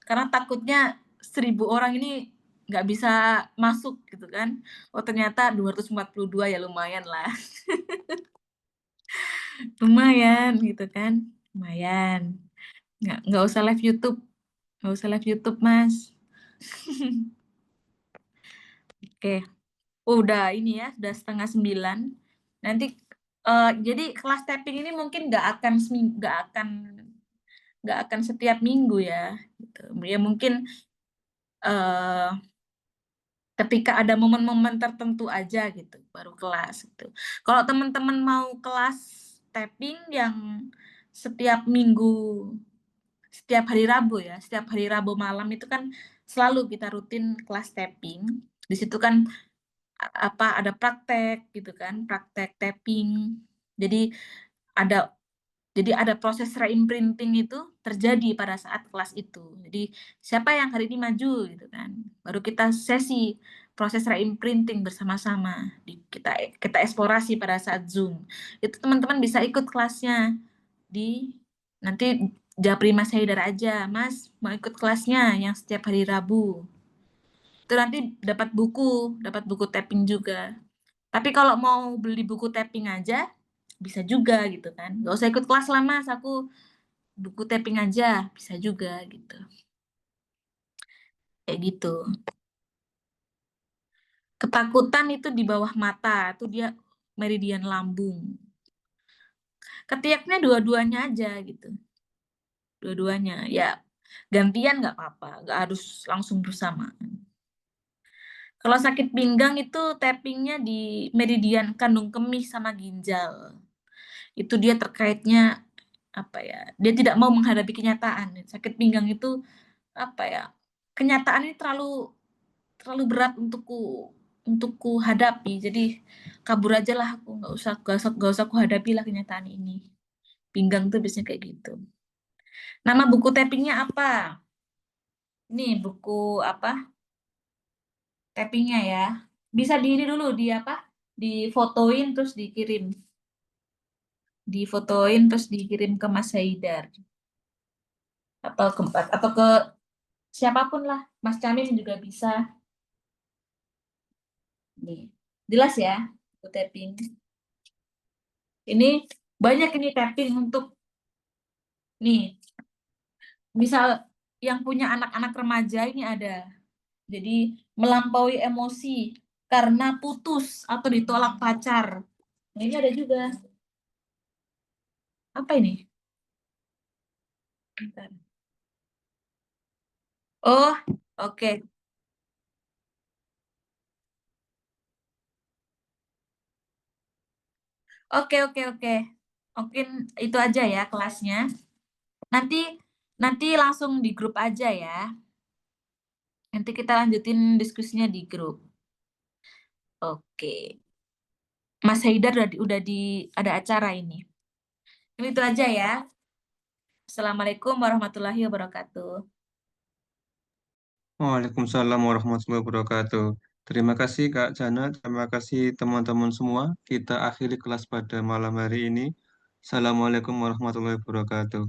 Karena takutnya 1.000 orang ini nggak bisa masuk gitu kan. Oh ternyata 242 ya lumayan lah. Lumayan gitu kan. Lumayan. Nggak usah live YouTube. Nggak usah live YouTube Mas. Oke. Udah ini ya, udah 8:30. Nanti jadi kelas tapping ini mungkin nggak akan setiap minggu ya, gitu. Ya mungkin eh, ketika ada momen-momen tertentu aja gitu, baru kelas gitu. Kalau teman-teman mau kelas tapping yang setiap minggu, setiap hari Rabu ya, setiap hari Rabu malam itu kan selalu kita rutin kelas tapping. Di situ kan ada praktek gitu kan, praktek tapping. Jadi ada proses reimprinting itu terjadi pada saat kelas itu. Jadi siapa yang hari ini maju gitu kan. Baru kita sesi proses reimprinting bersama-sama. Kita eksplorasi pada saat Zoom. Itu teman-teman bisa ikut kelasnya di Nanti japri Mas Haidar aja, Mas mau ikut kelasnya yang setiap hari Rabu. Itu nanti dapat buku tapping juga. Tapi kalau mau beli buku tapping aja, bisa juga gitu kan. Gak usah ikut kelas lah Mas, aku buku tapping aja, bisa juga gitu. Kayak gitu. Ketakutan itu di bawah mata, itu dia meridian lambung. Ketiaknya dua-duanya aja gitu. Dua-duanya. Ya gantian nggak apa-apa, nggak harus langsung bersamaan. Kalau sakit pinggang itu tappingnya di meridian kandung kemih sama ginjal. Itu dia terkaitnya apa ya? Dia tidak mau menghadapi kenyataan. Sakit pinggang itu apa ya? Kenyataan ini terlalu terlalu berat untukku hadapi. Jadi kabur aja lah aku nggak usah aku hadapi lah kenyataan ini. Pinggang tuh biasanya kayak gitu. Nama buku tappingnya apa? Nih buku apa? Tappingnya ya. Bisa di ini dulu di apa? Difotoin terus dikirim. Difotoin terus dikirim ke Mas Haidar atau ke siapapun lah. Mas Camim juga bisa. Nih. Jelas ya, buku tapping. Ini banyak ini tapping untuk nih, misal yang punya anak-anak remaja ini ada. Jadi melampaui emosi karena putus atau ditolak pacar. Nah, ini ada juga. Apa ini? Bentar. Oh, oke. Oke, oke, oke. Mungkin itu aja ya kelasnya. Nanti nanti langsung di grup aja ya. Nanti kita lanjutin diskusinya di grup. Oke. Mas Haidar ada acara ini. Ini itu aja ya. Assalamualaikum warahmatullahi wabarakatuh. Waalaikumsalam warahmatullahi wabarakatuh. Terima kasih Kak Jana, terima kasih teman-teman semua. Kita akhiri kelas pada malam hari ini. Assalamualaikum warahmatullahi wabarakatuh.